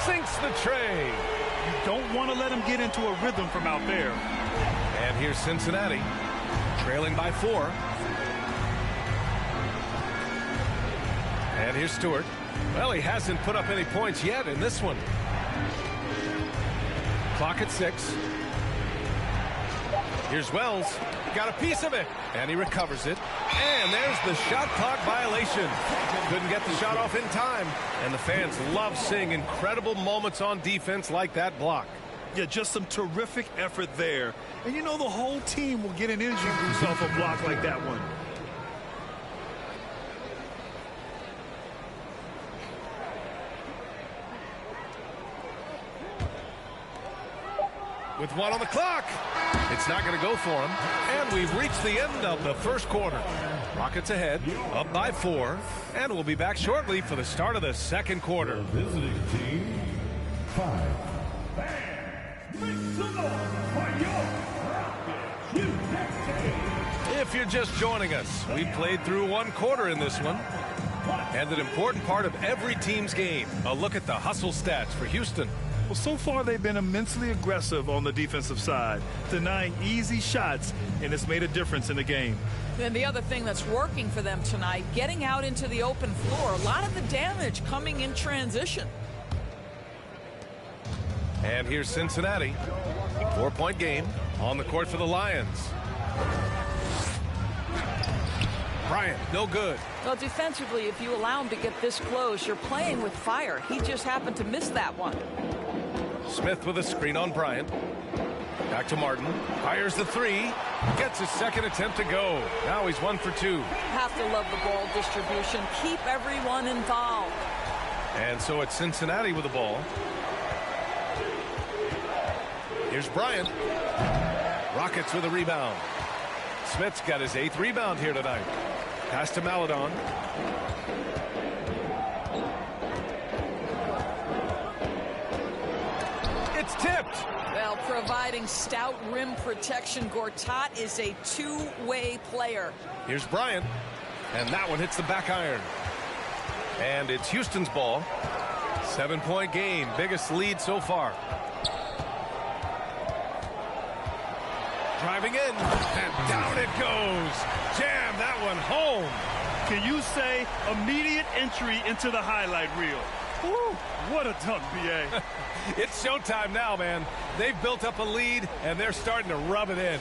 [SPEAKER 13] sinks the tray.
[SPEAKER 14] You don't want to let him get into a rhythm from out there.
[SPEAKER 13] And here's Cincinnati, trailing by 4. And here's Stewart. Well, he hasn't put up any points yet in this one. Clock at 6. Here's Wells. Got a piece of it. And he recovers it. And there's the shot clock violation. Couldn't get the shot off in time. And the fans love seeing incredible moments on defense like that block.
[SPEAKER 14] Yeah, just some terrific effort there. And you know the whole team will get an energy boost off a block like that one.
[SPEAKER 13] With 1 on the clock. It's not going to go for him. And we've reached the end of the first quarter. Rockets ahead, up by 4. And we'll be back shortly for the start of the second quarter.
[SPEAKER 2] The visiting team, 5. Make some noise for your Rockets USA.
[SPEAKER 13] If you're just joining us, we played through 1 quarter in this one. And an important part of every team's game, a look at the hustle stats for Houston.
[SPEAKER 14] Well, so far they've been immensely aggressive on the defensive side, denying easy shots, and it's made a difference in the game.
[SPEAKER 15] And the other thing that's working for them tonight, getting out into the open floor. A lot of the damage coming in transition.
[SPEAKER 13] And here's Cincinnati. 4-point game on the court for the Lions. Bryant, no good.
[SPEAKER 15] Well, defensively, if you allow him to get this close, you're playing with fire. He just happened to miss that one.
[SPEAKER 13] Smith with a screen on Bryant. Back to Martin. Fires the 3. Gets his second attempt to go. Now he's 1 for 2.
[SPEAKER 15] Have to love the ball distribution. Keep everyone involved.
[SPEAKER 13] And so it's Cincinnati with the ball. Here's Bryant. Rockets with a rebound. Smith's got his 8th rebound here tonight. Pass to Maledon. It's tipped.
[SPEAKER 15] Well, providing stout rim protection, Gortat is a two-way player.
[SPEAKER 13] Here's Bryant. And that one hits the back iron. And it's Houston's ball. 7-point game. Biggest lead so far. Driving in, and down it goes. Jam that one home.
[SPEAKER 14] Can you say immediate entry into the highlight reel? Woo, what a dunk, B.A.
[SPEAKER 13] It's showtime now, man. They've built up a lead, and they're starting to rub it in.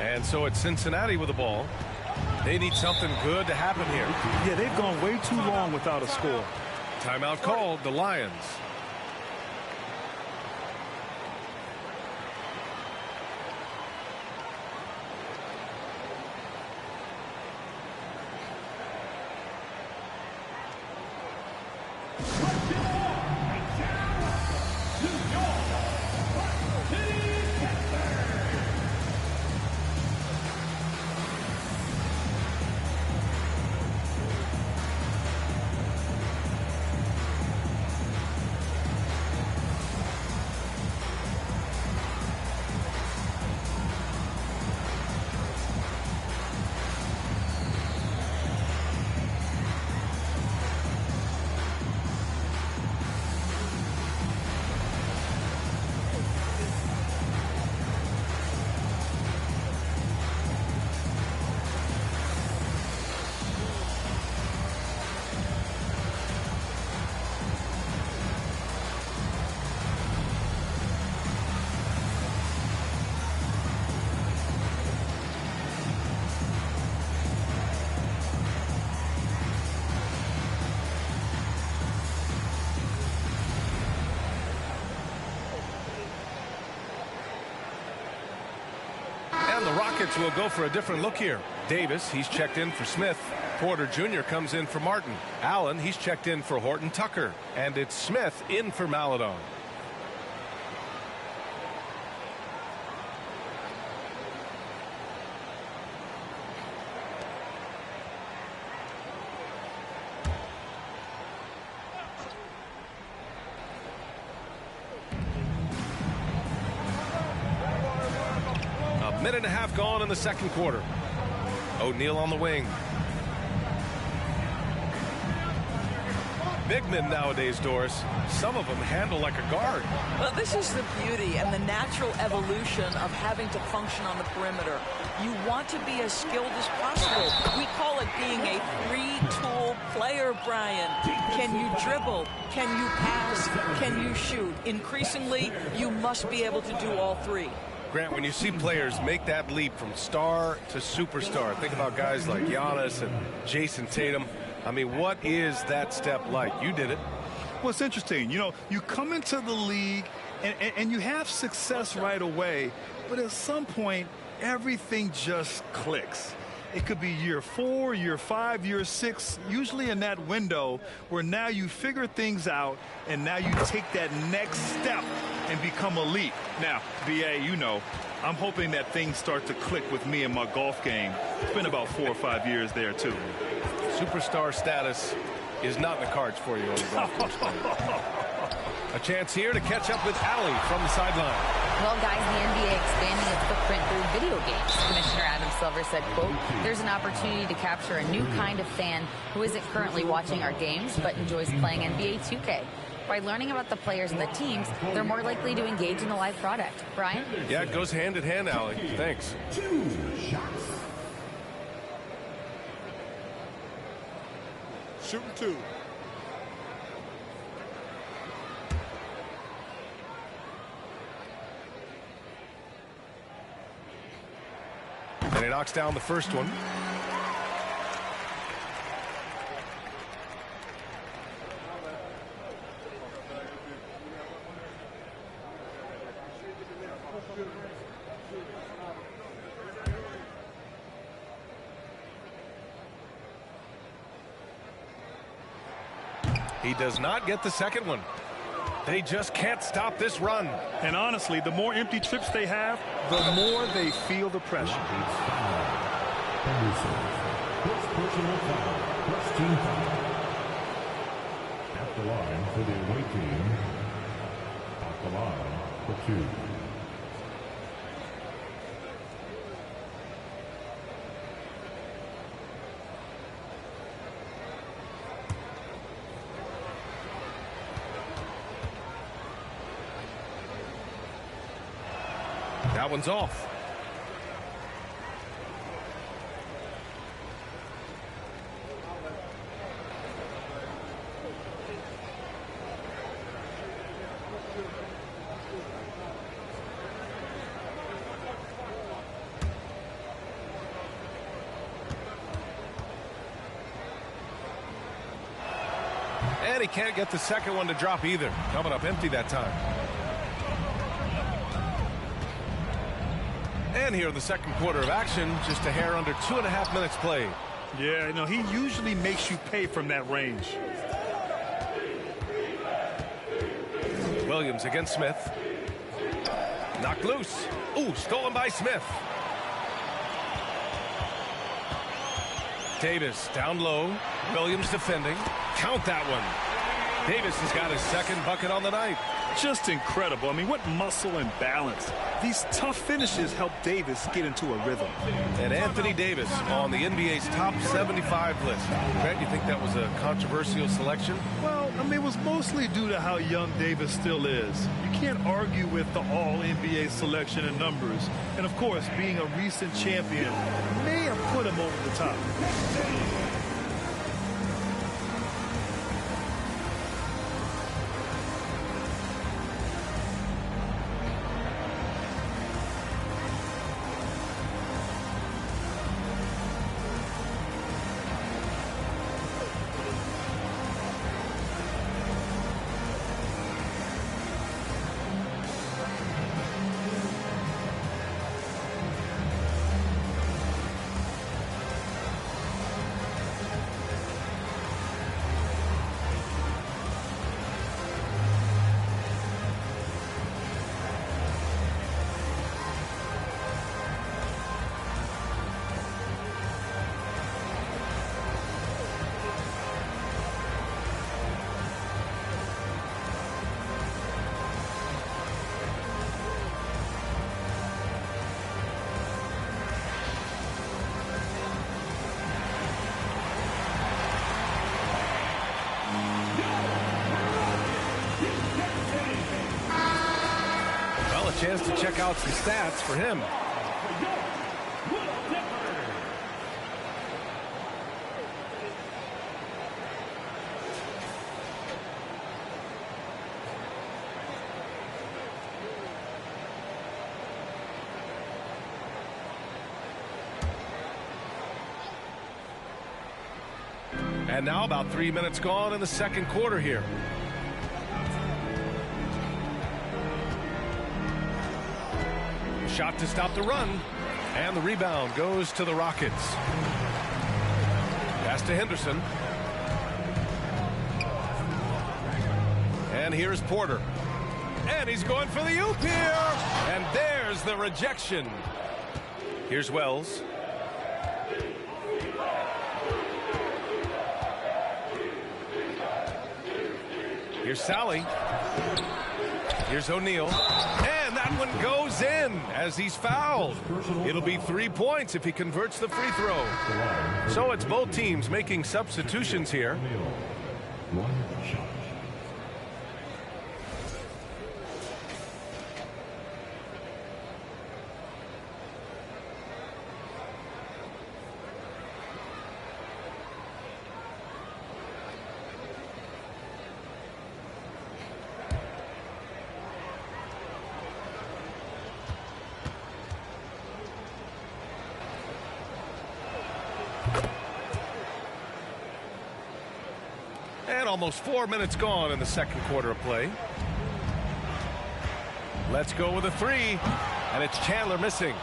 [SPEAKER 13] And so it's Cincinnati with the ball. They need something good to happen here.
[SPEAKER 14] Yeah, they've gone way too long without a score.
[SPEAKER 13] Timeout called, the Lions. And the Rockets will go for a different look here. Davis, he's checked in for Smith. Porter Jr. comes in for Martin. Allen, he's checked in for Horton Tucker. And it's Smith in for Maledon. Minute and a half gone in the second quarter. O'Neal on the wing. Big men nowadays, Doris, some of them handle like a guard.
[SPEAKER 15] Well, this is the beauty and the natural evolution of having to function on the perimeter. You want to be as skilled as possible. We call it being a three-tool player, Brian. Can you dribble? Can you pass? Can you shoot? Increasingly, you must be able to do all three.
[SPEAKER 13] Grant, when you see players make that leap from star to superstar, think about guys like Giannis and Jason Tatum. I mean, what is that step like? You did it.
[SPEAKER 14] Well, it's interesting. You know, you come into the league and you have success right away, but at some point, everything just clicks. It could be year 4, year 5, year 6, usually in that window where now you figure things out and now you take that next step and become elite. Now, BA, you know, I'm hoping that things start to click with me in my golf game. It's been about 4 or 5 years there, too.
[SPEAKER 13] Superstar status is not in the cards for you on the golf course. A chance here to catch up with Allie from the sideline.
[SPEAKER 16] Well, guys, the NBA expanding its footprint through video games. Commissioner Adam Silver said, quote, there's an opportunity to capture a new kind of fan who isn't currently watching our games but enjoys playing NBA 2K. By learning about the players and the teams, they're more likely to engage in the live product. Brian?
[SPEAKER 13] Yeah, it goes hand in hand, Allie. Thanks.
[SPEAKER 2] 2 shots.
[SPEAKER 11] Shooting 2.
[SPEAKER 13] And he knocks down the first one. He does not get the second one. They just can't stop this run.
[SPEAKER 14] And honestly, the more empty trips they have, the more they feel the pressure.
[SPEAKER 2] First personal foul. First team foul. At the line for the away team. At the line for 2.
[SPEAKER 13] That one's off. And he can't get the second one to drop either. Coming up empty that time. And here in the second quarter of action, just a hair under 2.5 minutes played.
[SPEAKER 14] Yeah, no, he usually makes you pay from that range.
[SPEAKER 13] Williams against Smith. Knocked loose. Ooh, stolen by Smith. Davis down low. Williams defending. Count that one. Davis has got his second bucket on the night.
[SPEAKER 14] Just incredible. I mean, what muscle and balance. These tough finishes help Davis get into a rhythm.
[SPEAKER 13] And Anthony Davis on the NBA's top 75 list. Grant, you think that was a controversial selection?
[SPEAKER 14] Well, I mean, it was mostly due to how young Davis still is. You can't argue with the all-NBA selection and numbers. And, of course, being a recent champion may have put him over the top.
[SPEAKER 13] Chance to check out some stats for him. And now about 3 minutes gone in the second quarter here. Shot to stop the run, and the rebound goes to the Rockets. Pass to Henderson. And here's Porter. And he's going for the oop here. And there's the rejection. Here's Wells. Here's Sally. Here's O'Neal. And that one goes in as he's fouled. It'll be 3 points if he converts the free throw. So it's both teams making substitutions here.
[SPEAKER 2] One shot.
[SPEAKER 13] Almost 4 minutes gone in the second quarter of play. Let's go with a three, and it's Chandler missing.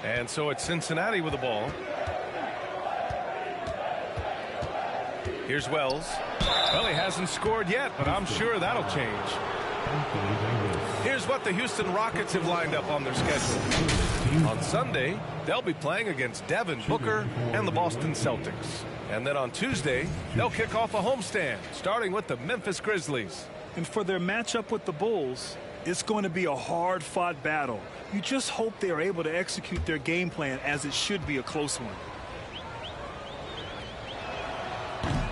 [SPEAKER 13] And so it's Cincinnati with the ball. Here's Wells. Well, he hasn't scored yet, but I'm sure that'll change. Here's what the Houston Rockets have lined up on their schedule. On Sunday, they'll be playing against Devin Booker and the Boston Celtics. And then on Tuesday, they'll kick off a homestand, starting with the Memphis Grizzlies.
[SPEAKER 14] And for their matchup with the Bulls, it's going to be a hard-fought battle. You just hope they are able to execute their game plan, as it should be a close one.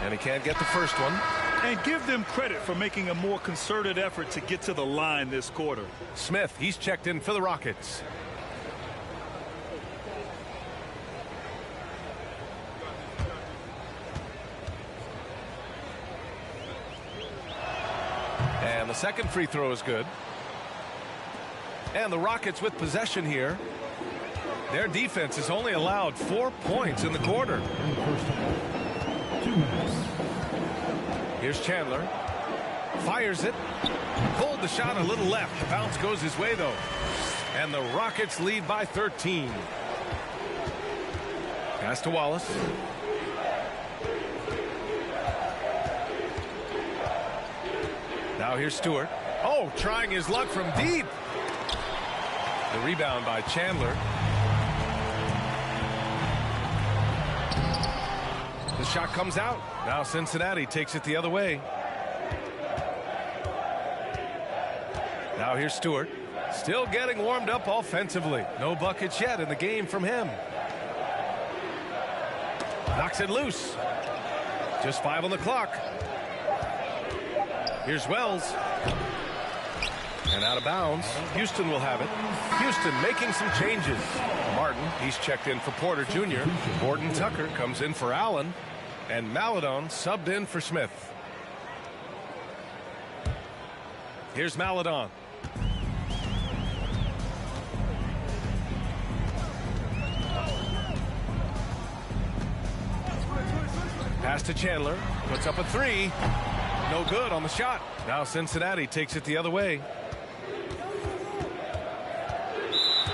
[SPEAKER 13] And he can't get the first one.
[SPEAKER 14] And give them credit for making a more concerted effort to get to the line this quarter.
[SPEAKER 13] Smith, he's checked in for the Rockets. And the second free throw is good. And the Rockets with possession here. Their defense has only allowed 4 points in the quarter. Here's Chandler. Fires it. Pulled the shot a little left. The bounce goes his way, though. And the Rockets lead by 13. Pass to Wallace. Now here's Stewart. Oh, trying his luck from deep. The rebound by Chandler. The shot comes out. Now Cincinnati takes it the other way. Now here's Stewart. Still getting warmed up offensively. No buckets yet in the game from him. Knocks it loose. Just 5 on the clock. Here's Wells. And out of bounds. Houston will have it. Houston making some changes. Martin, he's checked in for Porter Jr. Gordon Tucker comes in for Allen. And Maledon subbed in for Smith. Here's Maledon. Pass to Chandler. Puts up a 3. No good on the shot. Now Cincinnati takes it the other way.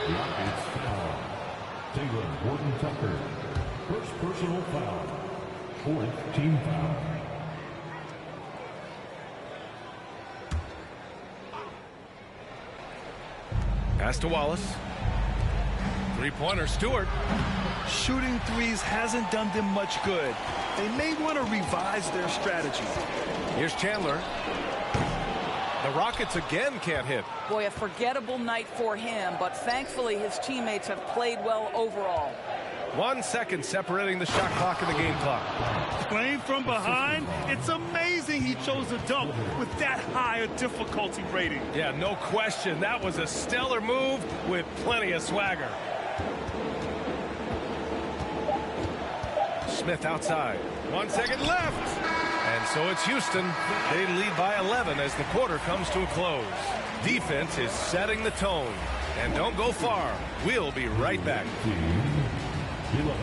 [SPEAKER 2] Rockets foul. Taylor Gordon Tucker. First personal foul. 4th team foul.
[SPEAKER 13] Pass to Wallace. Three-pointer, Stewart.
[SPEAKER 14] Shooting threes hasn't done them much good. They may want to revise their strategy.
[SPEAKER 13] Here's Chandler. The Rockets again can't hit.
[SPEAKER 15] Boy, a forgettable night for him, but thankfully his teammates have played well overall.
[SPEAKER 13] 1 second separating the shot clock and the game clock.
[SPEAKER 14] Playing from behind, it's amazing he chose a dunk with that high a difficulty rating.
[SPEAKER 13] Yeah, no question. That was a stellar move with plenty of swagger. Smith outside. 1 second left. And so it's Houston. They lead by 11 as the quarter comes to a close. Defense is setting the tone. And don't go far. We'll be right back.
[SPEAKER 2] 11.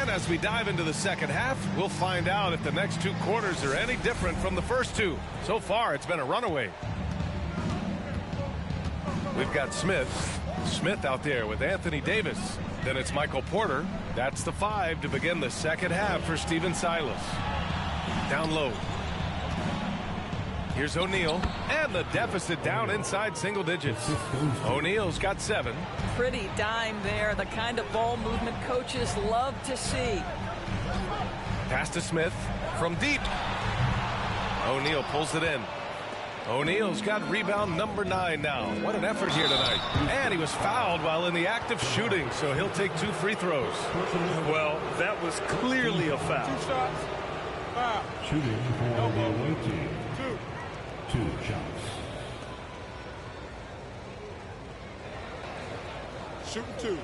[SPEAKER 13] As we dive into the second half, we'll find out if the next 2 quarters are any different from the first 2. So far, it's been a runaway. We've got Smith. Smith out there with Anthony Davis. Then it's Michael Porter. That's the 5 to begin the second half for Stephen Silas. Down low. Here's O'Neal, and the deficit down inside single digits. O'Neal's got 7.
[SPEAKER 15] Pretty dime there, the kind of ball movement coaches love to see.
[SPEAKER 13] Pass to Smith from deep. O'Neal pulls it in. O'Neal's got rebound number 9 now. What an effort here tonight. And he was fouled while in the act of shooting, so he'll take 2 free throws.
[SPEAKER 14] Well, that was clearly a foul.
[SPEAKER 11] 2 shots. Foul.
[SPEAKER 2] Shooting for the away team. 2 shots.
[SPEAKER 11] Shooting 2.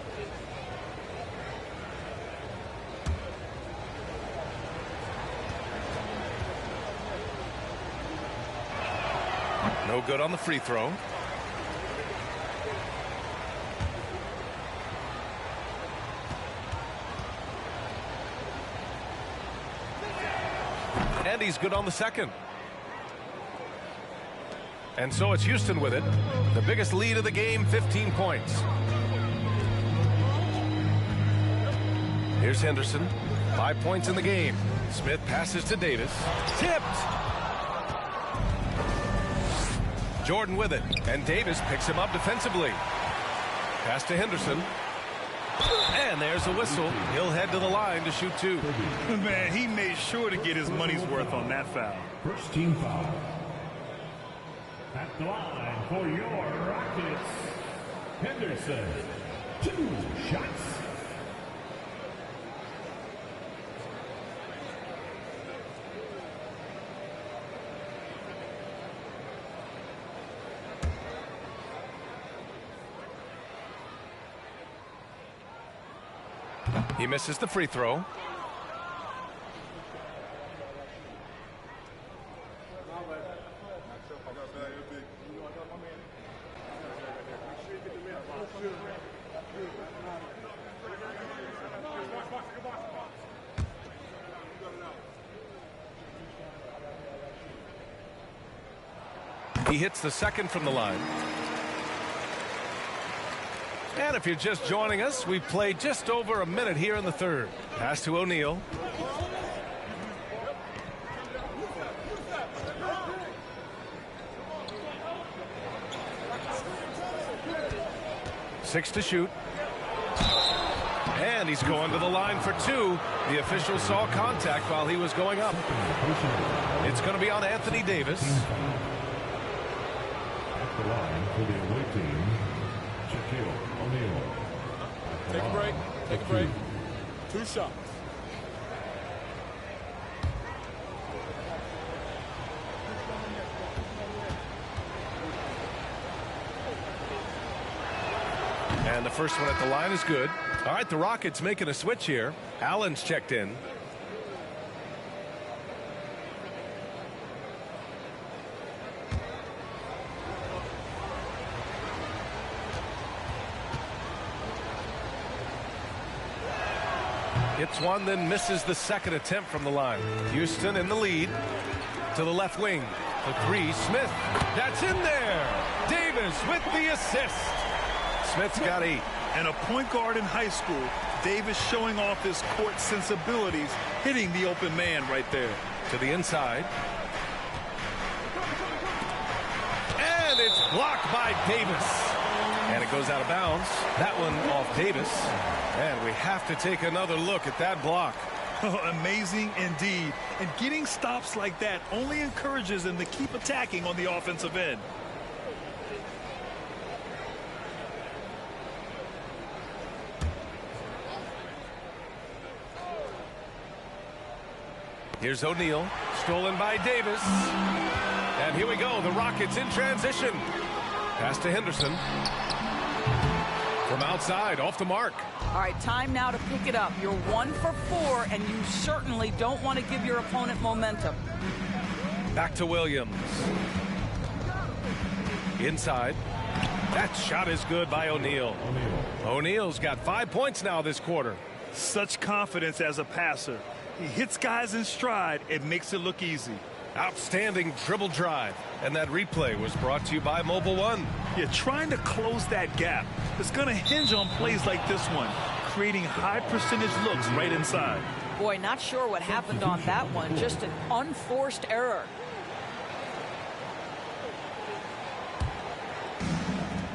[SPEAKER 13] No good on the free throw. And he's good on the second. And so it's Houston with it. The biggest lead of the game, 15 points. Here's Henderson. 5 points in the game. Smith passes to Davis. Tipped. Jordan with it. And Davis picks him up defensively. Pass to Henderson. And there's a whistle. He'll head to the line to shoot 2.
[SPEAKER 14] Man, he made sure to get his money's worth on that foul.
[SPEAKER 2] First team foul. At the line for your Rockets, Henderson. 2 shots.
[SPEAKER 13] He misses the free throw. He hits the second from the line. And if you're just joining us, we've played just over a minute here in the third. Pass to O'Neal. Six to shoot. And he's going to the line for 2. The official saw contact while he was going up. It's going to be on Anthony Davis.
[SPEAKER 2] At the line for the away team, Shaquille O'Neal.
[SPEAKER 11] Take a break. Take a break. 2 shots.
[SPEAKER 13] And the first one at the line is good. All right, the Rockets making a switch here. Allen's checked in. Hits one, then misses the second attempt from the line. Houston in the lead. To the left wing. The 3, Smith. That's in there. Davis with the assist. Smith's got 8.
[SPEAKER 14] And a point guard in high school, Davis showing off his court sensibilities, hitting the open man right there.
[SPEAKER 13] To the inside. And it's blocked by Davis. And it goes out of bounds. That one off Davis. And we have to take another look at that block.
[SPEAKER 14] Amazing indeed. And getting stops like that only encourages them to keep attacking on the offensive end.
[SPEAKER 13] Here's O'Neal. Stolen by Davis. And here we go. The Rockets in transition. Pass to Henderson. From outside, off the mark.
[SPEAKER 15] All right, time now to pick it up. You're 1 for 4, and you certainly don't want to give your opponent momentum.
[SPEAKER 13] Back to Williams. Inside. That shot is good by O'Neal. O'Neal's got 5 points now this quarter.
[SPEAKER 14] Such confidence as a passer. He hits guys in stride. It makes it look easy.
[SPEAKER 13] Outstanding dribble drive. And that replay was brought to you by Mobile One.
[SPEAKER 14] You're trying to close that gap. It's going to hinge on plays like this one, creating high percentage looks right inside.
[SPEAKER 15] Boy, not sure what happened on that one. Just an unforced error.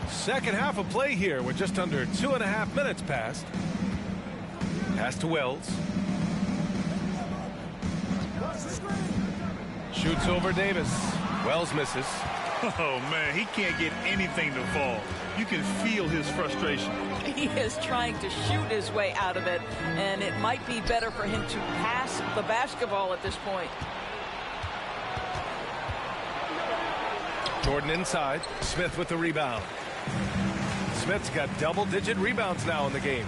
[SPEAKER 13] Second half of play here with just under 2.5 minutes passed. Pass to Wells. Shoots over Davis. Wells misses.
[SPEAKER 14] Oh, man, he can't get anything to fall. You can feel his frustration.
[SPEAKER 15] He is trying to shoot his way out of it, and it might be better for him to pass the basketball at this point.
[SPEAKER 13] Jordan inside. Smith with the rebound. Smith's got double-digit rebounds now in the game.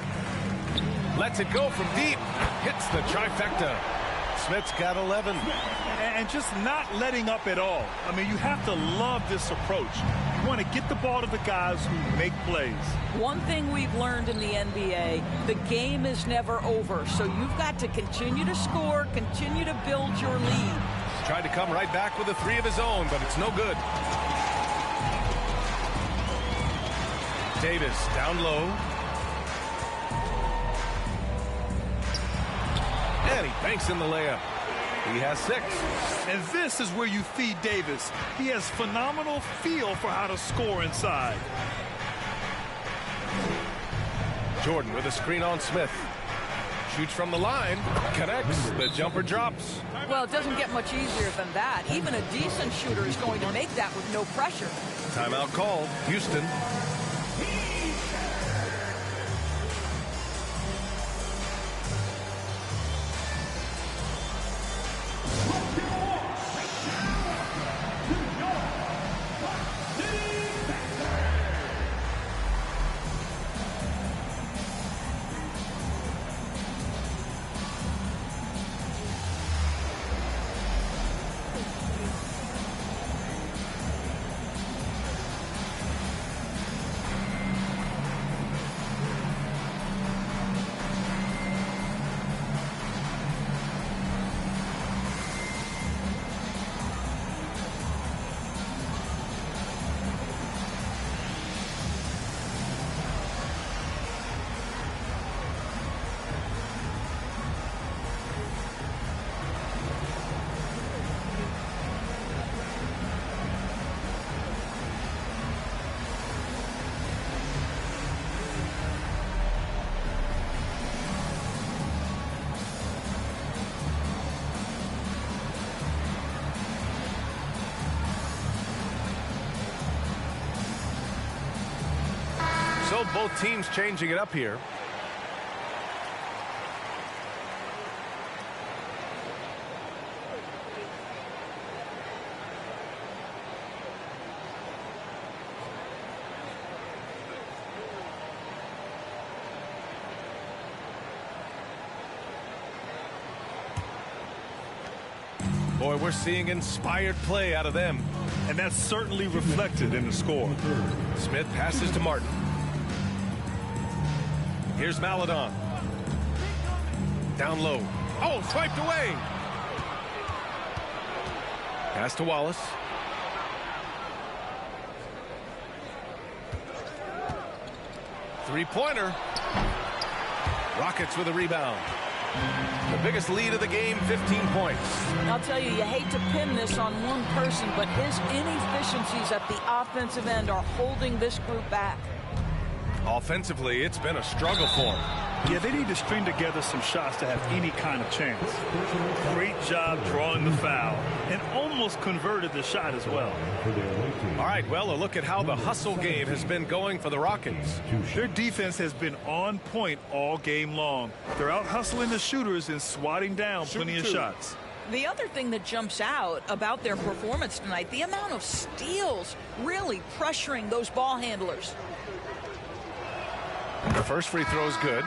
[SPEAKER 13] Lets it go from deep. Hits the trifecta. Smith's got 11.
[SPEAKER 14] And just not letting up at all. I mean, you have to love this approach. You want to get the ball to the guys who make plays.
[SPEAKER 15] One thing we've learned in the NBA, the game is never over. So you've got to continue to score, continue to build your lead.
[SPEAKER 13] Tried to come right back with a 3 of his own, but it's no good. Davis down low. And he banks in the layup. He has 6.
[SPEAKER 14] And this is where you feed Davis. He has phenomenal feel for how to score inside.
[SPEAKER 13] Jordan with a screen on Smith. Shoots from the line. Connects. The jumper drops.
[SPEAKER 15] Well, it doesn't get much easier than that. Even a decent shooter is going to make that with no pressure.
[SPEAKER 13] Timeout called. Houston. So both teams changing it up here. Boy, we're seeing inspired play out of them.
[SPEAKER 14] And that's certainly reflected in the score.
[SPEAKER 13] Smith passes to Martin. Here's Maledon. Down low. Oh, swiped away. Pass to Wallace. Three-pointer. Rockets with a rebound. The biggest lead of the game, 15 points.
[SPEAKER 15] I'll tell you, you hate to pin this on one person, but his inefficiencies at the offensive end are holding this group back.
[SPEAKER 13] Offensively, it's been a struggle for him.
[SPEAKER 14] Yeah, they need to string together some shots to have any kind of chance. Great job drawing the foul and almost converted the shot as well.
[SPEAKER 13] All right, well, a look at how the hustle game has been going for the Rockets.
[SPEAKER 14] Their defense has been on point all game long. They're out hustling the shooters and swatting down plenty of shots.
[SPEAKER 15] The other thing that jumps out about their performance tonight, the amount of steals really pressuring those ball handlers.
[SPEAKER 13] The first free throw is good.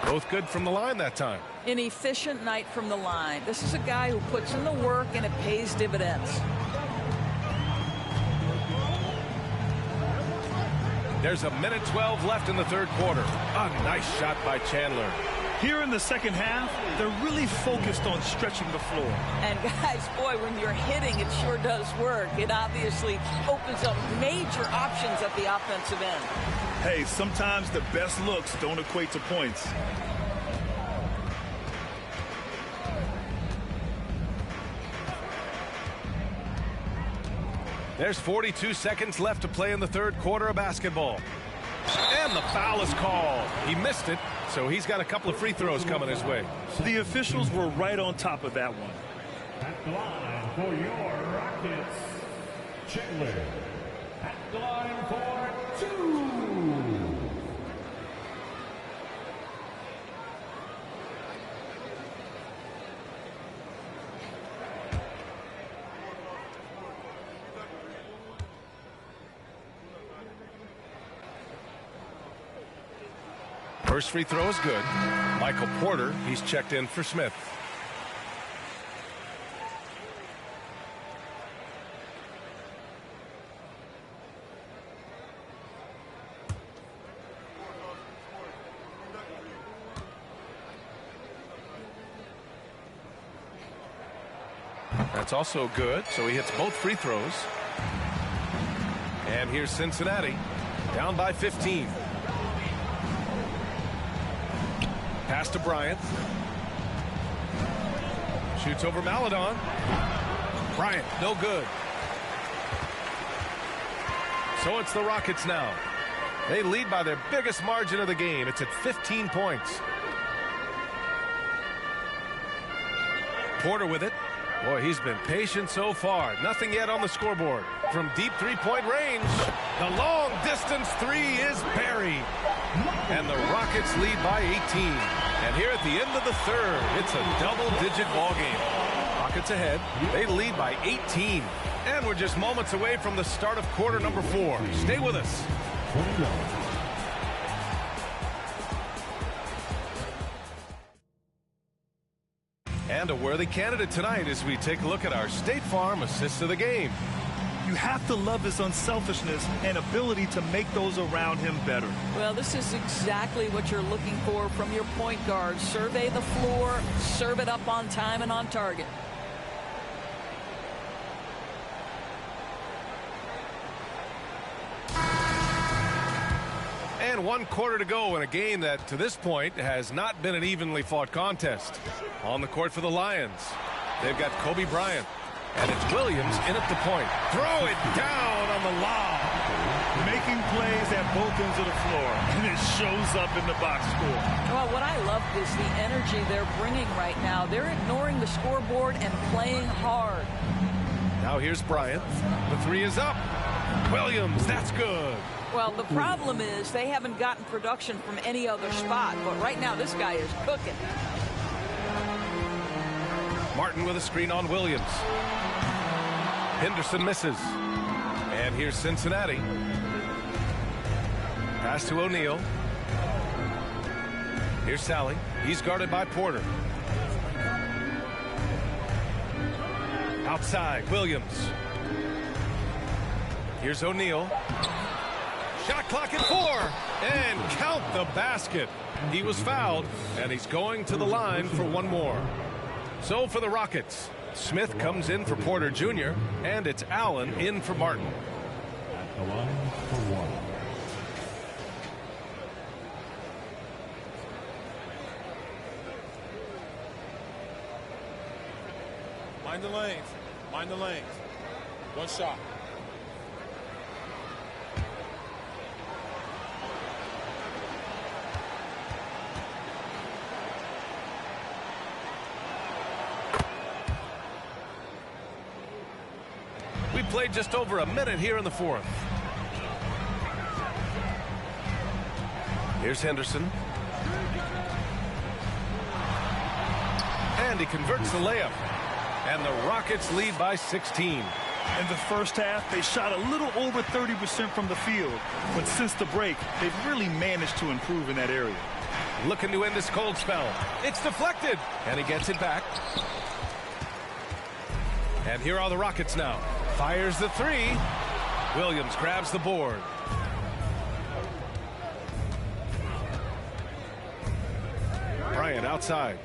[SPEAKER 13] Both good from the line that time.
[SPEAKER 15] An efficient night from the line. This is a guy who puts in the work and it pays dividends.
[SPEAKER 13] There's a minute 12 left in the third quarter. A nice shot by Chandler.
[SPEAKER 14] Here in the second half, they're really focused on stretching the floor.
[SPEAKER 15] And guys, boy, when you're hitting, it sure does work. It obviously opens up major options at the offensive end.
[SPEAKER 14] Hey, sometimes the best looks don't equate to points.
[SPEAKER 13] There's 42 seconds left to play in the third quarter of basketball. And the foul is called. He missed it, so he's got a couple of free throws coming his way.
[SPEAKER 14] The officials were right on top of that one.
[SPEAKER 2] At the line for your Rockets, Chandler. At the line for two.
[SPEAKER 13] First free throw is good. Michael Porter, he's checked in for Smith. That's also good, so he hits both free throws. And here's Cincinnati, down by 15. Pass to Bryant. Shoots over Maledon. Bryant, no good. So it's the Rockets now. They lead by their biggest margin of the game. It's at 15 points. Porter with it. Boy, he's been patient so far. Nothing yet on the scoreboard. From deep three-point range, the long-distance three is buried. And the Rockets lead by 18. And here at the end of the third, it's a double-digit ball game. Rockets ahead. They lead by 18. And we're just moments away from the start of quarter number 4. Stay with us. And a worthy candidate tonight as we take a look at our State Farm assist of the game.
[SPEAKER 14] You have to love his unselfishness and ability to make those around him better.
[SPEAKER 15] Well, this is exactly what you're looking for from your point guard. Survey the floor, serve it up on time and on target.
[SPEAKER 13] And 1 quarter to go in a game that to this point has not been an evenly fought contest. On the court for the Lions, they've got Kobe Bryant. And it's Williams in at the point. Throw it down on the lob.
[SPEAKER 14] Making plays at both ends of the floor. And it shows up in the box score.
[SPEAKER 15] Well, what I love is the energy they're bringing right now. They're ignoring the scoreboard and playing hard.
[SPEAKER 13] Now here's Bryant. The three is up. Williams, that's good.
[SPEAKER 15] Well, the problem is they haven't gotten production from any other spot. But right now, this guy is cooking.
[SPEAKER 13] Martin with a screen on Williams. Henderson misses. And here's Cincinnati. Pass to O'Neal. Here's Sally. He's guarded by Porter. Outside, Williams. Here's O'Neal. Shot clock at 4. And count the basket. He was fouled, and he's going to the line for one more. So for the Rockets, Smith comes in for Porter Jr., and it's Allen in for Martin.
[SPEAKER 2] At the line for one.
[SPEAKER 11] Mind the lanes. Mind the lanes. One shot.
[SPEAKER 13] We played just over a minute here in the fourth. Here's Henderson. And he converts the layup. And the Rockets lead by 16.
[SPEAKER 14] In the first half, they shot a little over 30% from the field. But since the break, they've really managed to improve in that area.
[SPEAKER 13] Looking to end this cold spell. It's deflected. And he gets it back. And here are the Rockets now. Fires the three. Williams grabs the board. Bryant outside.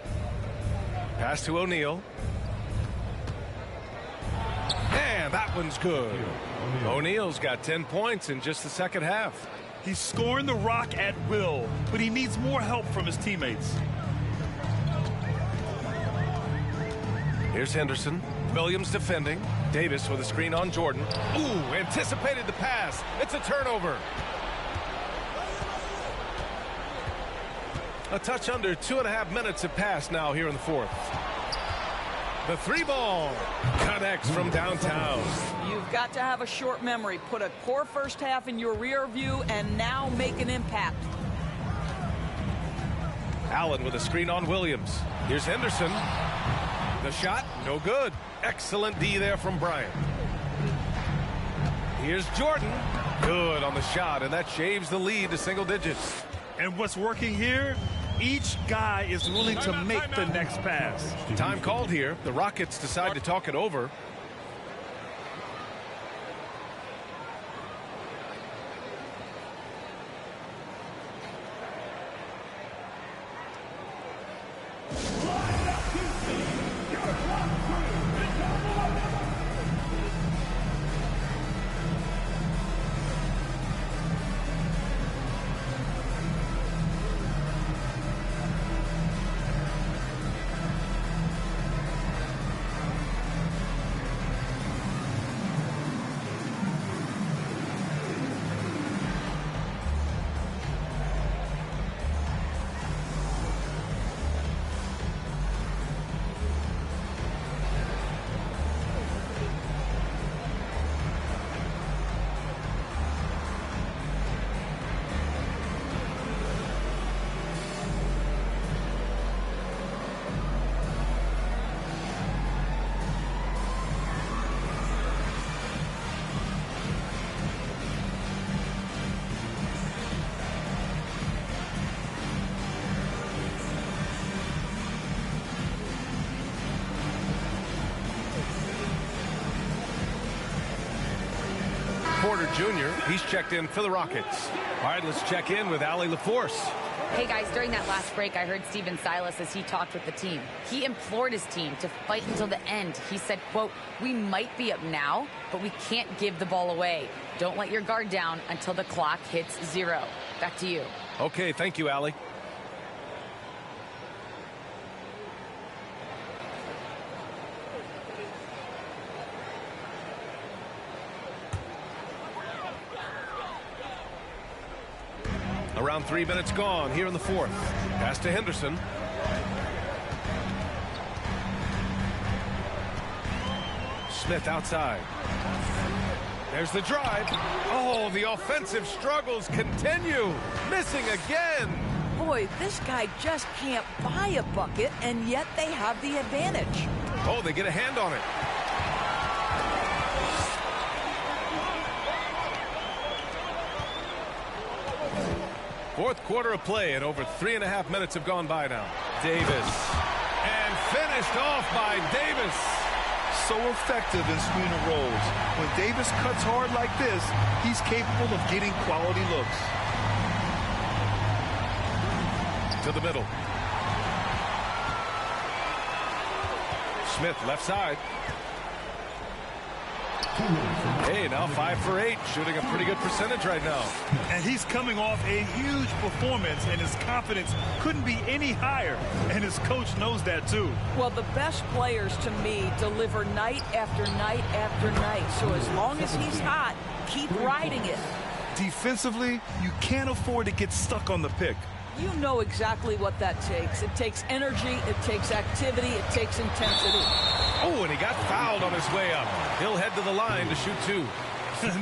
[SPEAKER 13] Pass to O'Neal. And that one's good. O'Neal's got 10 points in just the second half.
[SPEAKER 14] He's scoring the rock at will, but he needs more help from his teammates.
[SPEAKER 13] Here's Henderson. Williams defending. Davis with a screen on Jordan. Ooh, anticipated the pass. It's a turnover. A touch under 2.5 minutes have passed now here in the fourth. The three ball connects from downtown.
[SPEAKER 15] You've got to have a short memory. Put a poor first half in your rear view and now make an impact.
[SPEAKER 13] Allen with a screen on Williams. Here's Henderson. The shot, no good. Excellent D there from Bryant. Here's Jordan. Good on the shot, and that shaves the lead to single digits.
[SPEAKER 14] And what's working here? Each guy is willing to make the next pass.
[SPEAKER 13] Time called here. The Rockets decide to talk it over. Porter Jr. He's checked in for the Rockets. All right, let's check in with Allie LaForce.
[SPEAKER 16] Hey guys, during that last break, I heard Stephen Silas as he talked with the team. He implored his team to fight until the end. He said, quote, "We might be up now, but we can't give the ball away. Don't let your guard down until the clock hits 0. Back to you.
[SPEAKER 13] Okay, thank you, Allie. Around 3 minutes gone here in the fourth. Pass to Henderson. Smith outside. There's the drive. Oh, the offensive struggles continue. Missing again.
[SPEAKER 15] Boy, this guy just can't buy a bucket, and yet they have the advantage.
[SPEAKER 13] Oh, they get a hand on it. Fourth quarter of play, and over 3.5 minutes have gone by now. Davis. And finished off by Davis.
[SPEAKER 14] So effective in screener rolls. When Davis cuts hard like this, he's capable of getting quality looks.
[SPEAKER 13] To the middle. Smith left side. Hey, now 5 for 8, shooting a pretty good percentage right now.
[SPEAKER 14] And he's coming off a huge performance, and his confidence couldn't be any higher. And his coach knows that too.
[SPEAKER 15] Well, the best players to me deliver night after night after night. So as long as he's hot, keep riding it.
[SPEAKER 14] Defensively, you can't afford to get stuck on the pick.
[SPEAKER 15] You know exactly what that takes. It takes energy, it takes activity, it takes intensity.
[SPEAKER 13] Oh, and he got fouled on his way up. He'll head to the line to shoot 2.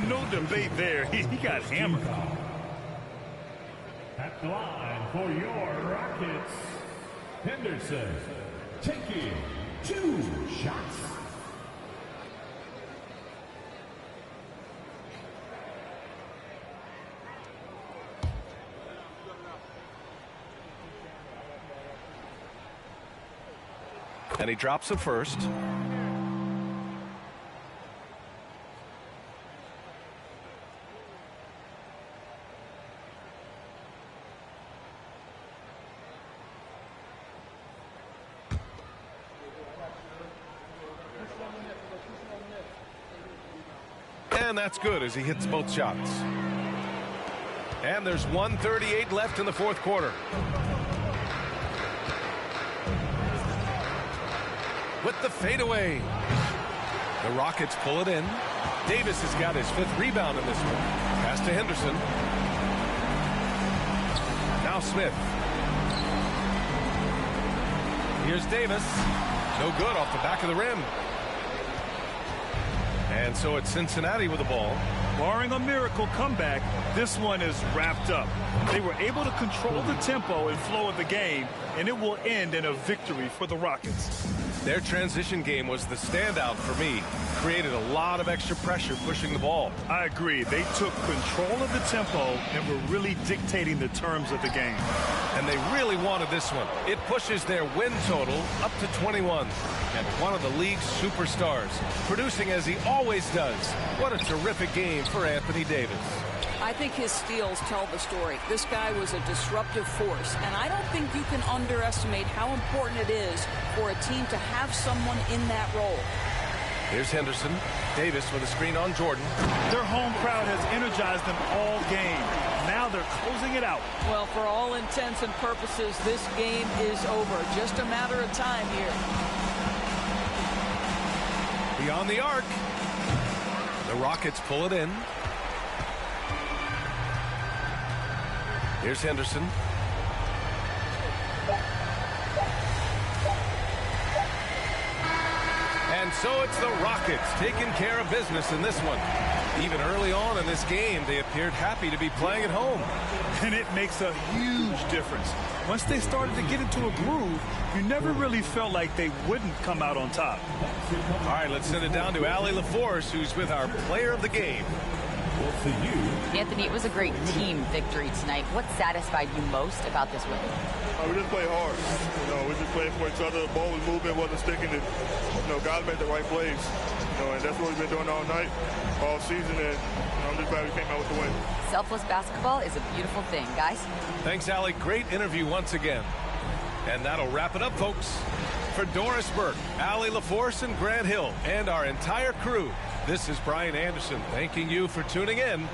[SPEAKER 14] No debate there. He got hammered.
[SPEAKER 2] At the line for your Rockets, Henderson taking 2 shots.
[SPEAKER 13] And he drops it first. And that's good as he hits both shots. And there's 1:38 left in the fourth quarter. With the fadeaway. The Rockets pull it in. Davis has got his 5th rebound in this one. Pass to Henderson. Now Smith. Here's Davis. No good off the back of the rim. And so it's Cincinnati with the ball.
[SPEAKER 14] Barring a miracle comeback, this one is wrapped up. They were able to control the tempo and flow of the game, and it will end in a victory for the Rockets.
[SPEAKER 13] Their transition game was the standout for me. Created a lot of extra pressure pushing the ball.
[SPEAKER 14] I agree. They took control of the tempo and were really dictating the terms of the game.
[SPEAKER 13] And they really wanted this one. It pushes their win total up to 21. And one of the league's superstars, producing as he always does. What a terrific game for Anthony Davis.
[SPEAKER 15] I think his steals tell the story. This guy was a disruptive force, and I don't think you can underestimate how important it is for a team to have someone in that role.
[SPEAKER 13] Here's Henderson. Davis with a screen on Jordan.
[SPEAKER 14] Their home crowd has energized them all game. Now they're closing it out.
[SPEAKER 15] Well, for all intents and purposes, this game is over. Just a matter of time here.
[SPEAKER 13] Beyond the arc. The Rockets pull it in. Here's Henderson. And so it's the Rockets taking care of business in this one. Even early on in this game, they appeared happy to be playing at home.
[SPEAKER 14] And it makes a huge difference. Once they started to get into a groove, you never really felt like they wouldn't come out on top.
[SPEAKER 13] All right, let's send it down to Allie LaForce, who's with our player of the game.
[SPEAKER 16] Anthony, it was a great team victory tonight. What satisfied you most about this win?
[SPEAKER 17] We just played hard. We just played for each other. The ball was moving, wasn't sticking. Guys made the right plays. And that's what we've been doing all night, all season. And I'm just glad we came out with the win.
[SPEAKER 16] Selfless basketball is a beautiful thing, guys.
[SPEAKER 13] Thanks, Allie. Great interview once again. And that'll wrap it up, folks. For Doris Burke, Allie LaForce, and Grant Hill, and our entire crew, this is Brian Anderson thanking you for tuning in.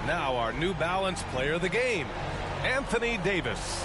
[SPEAKER 13] Now our New Balance player of the game, Anthony Davis.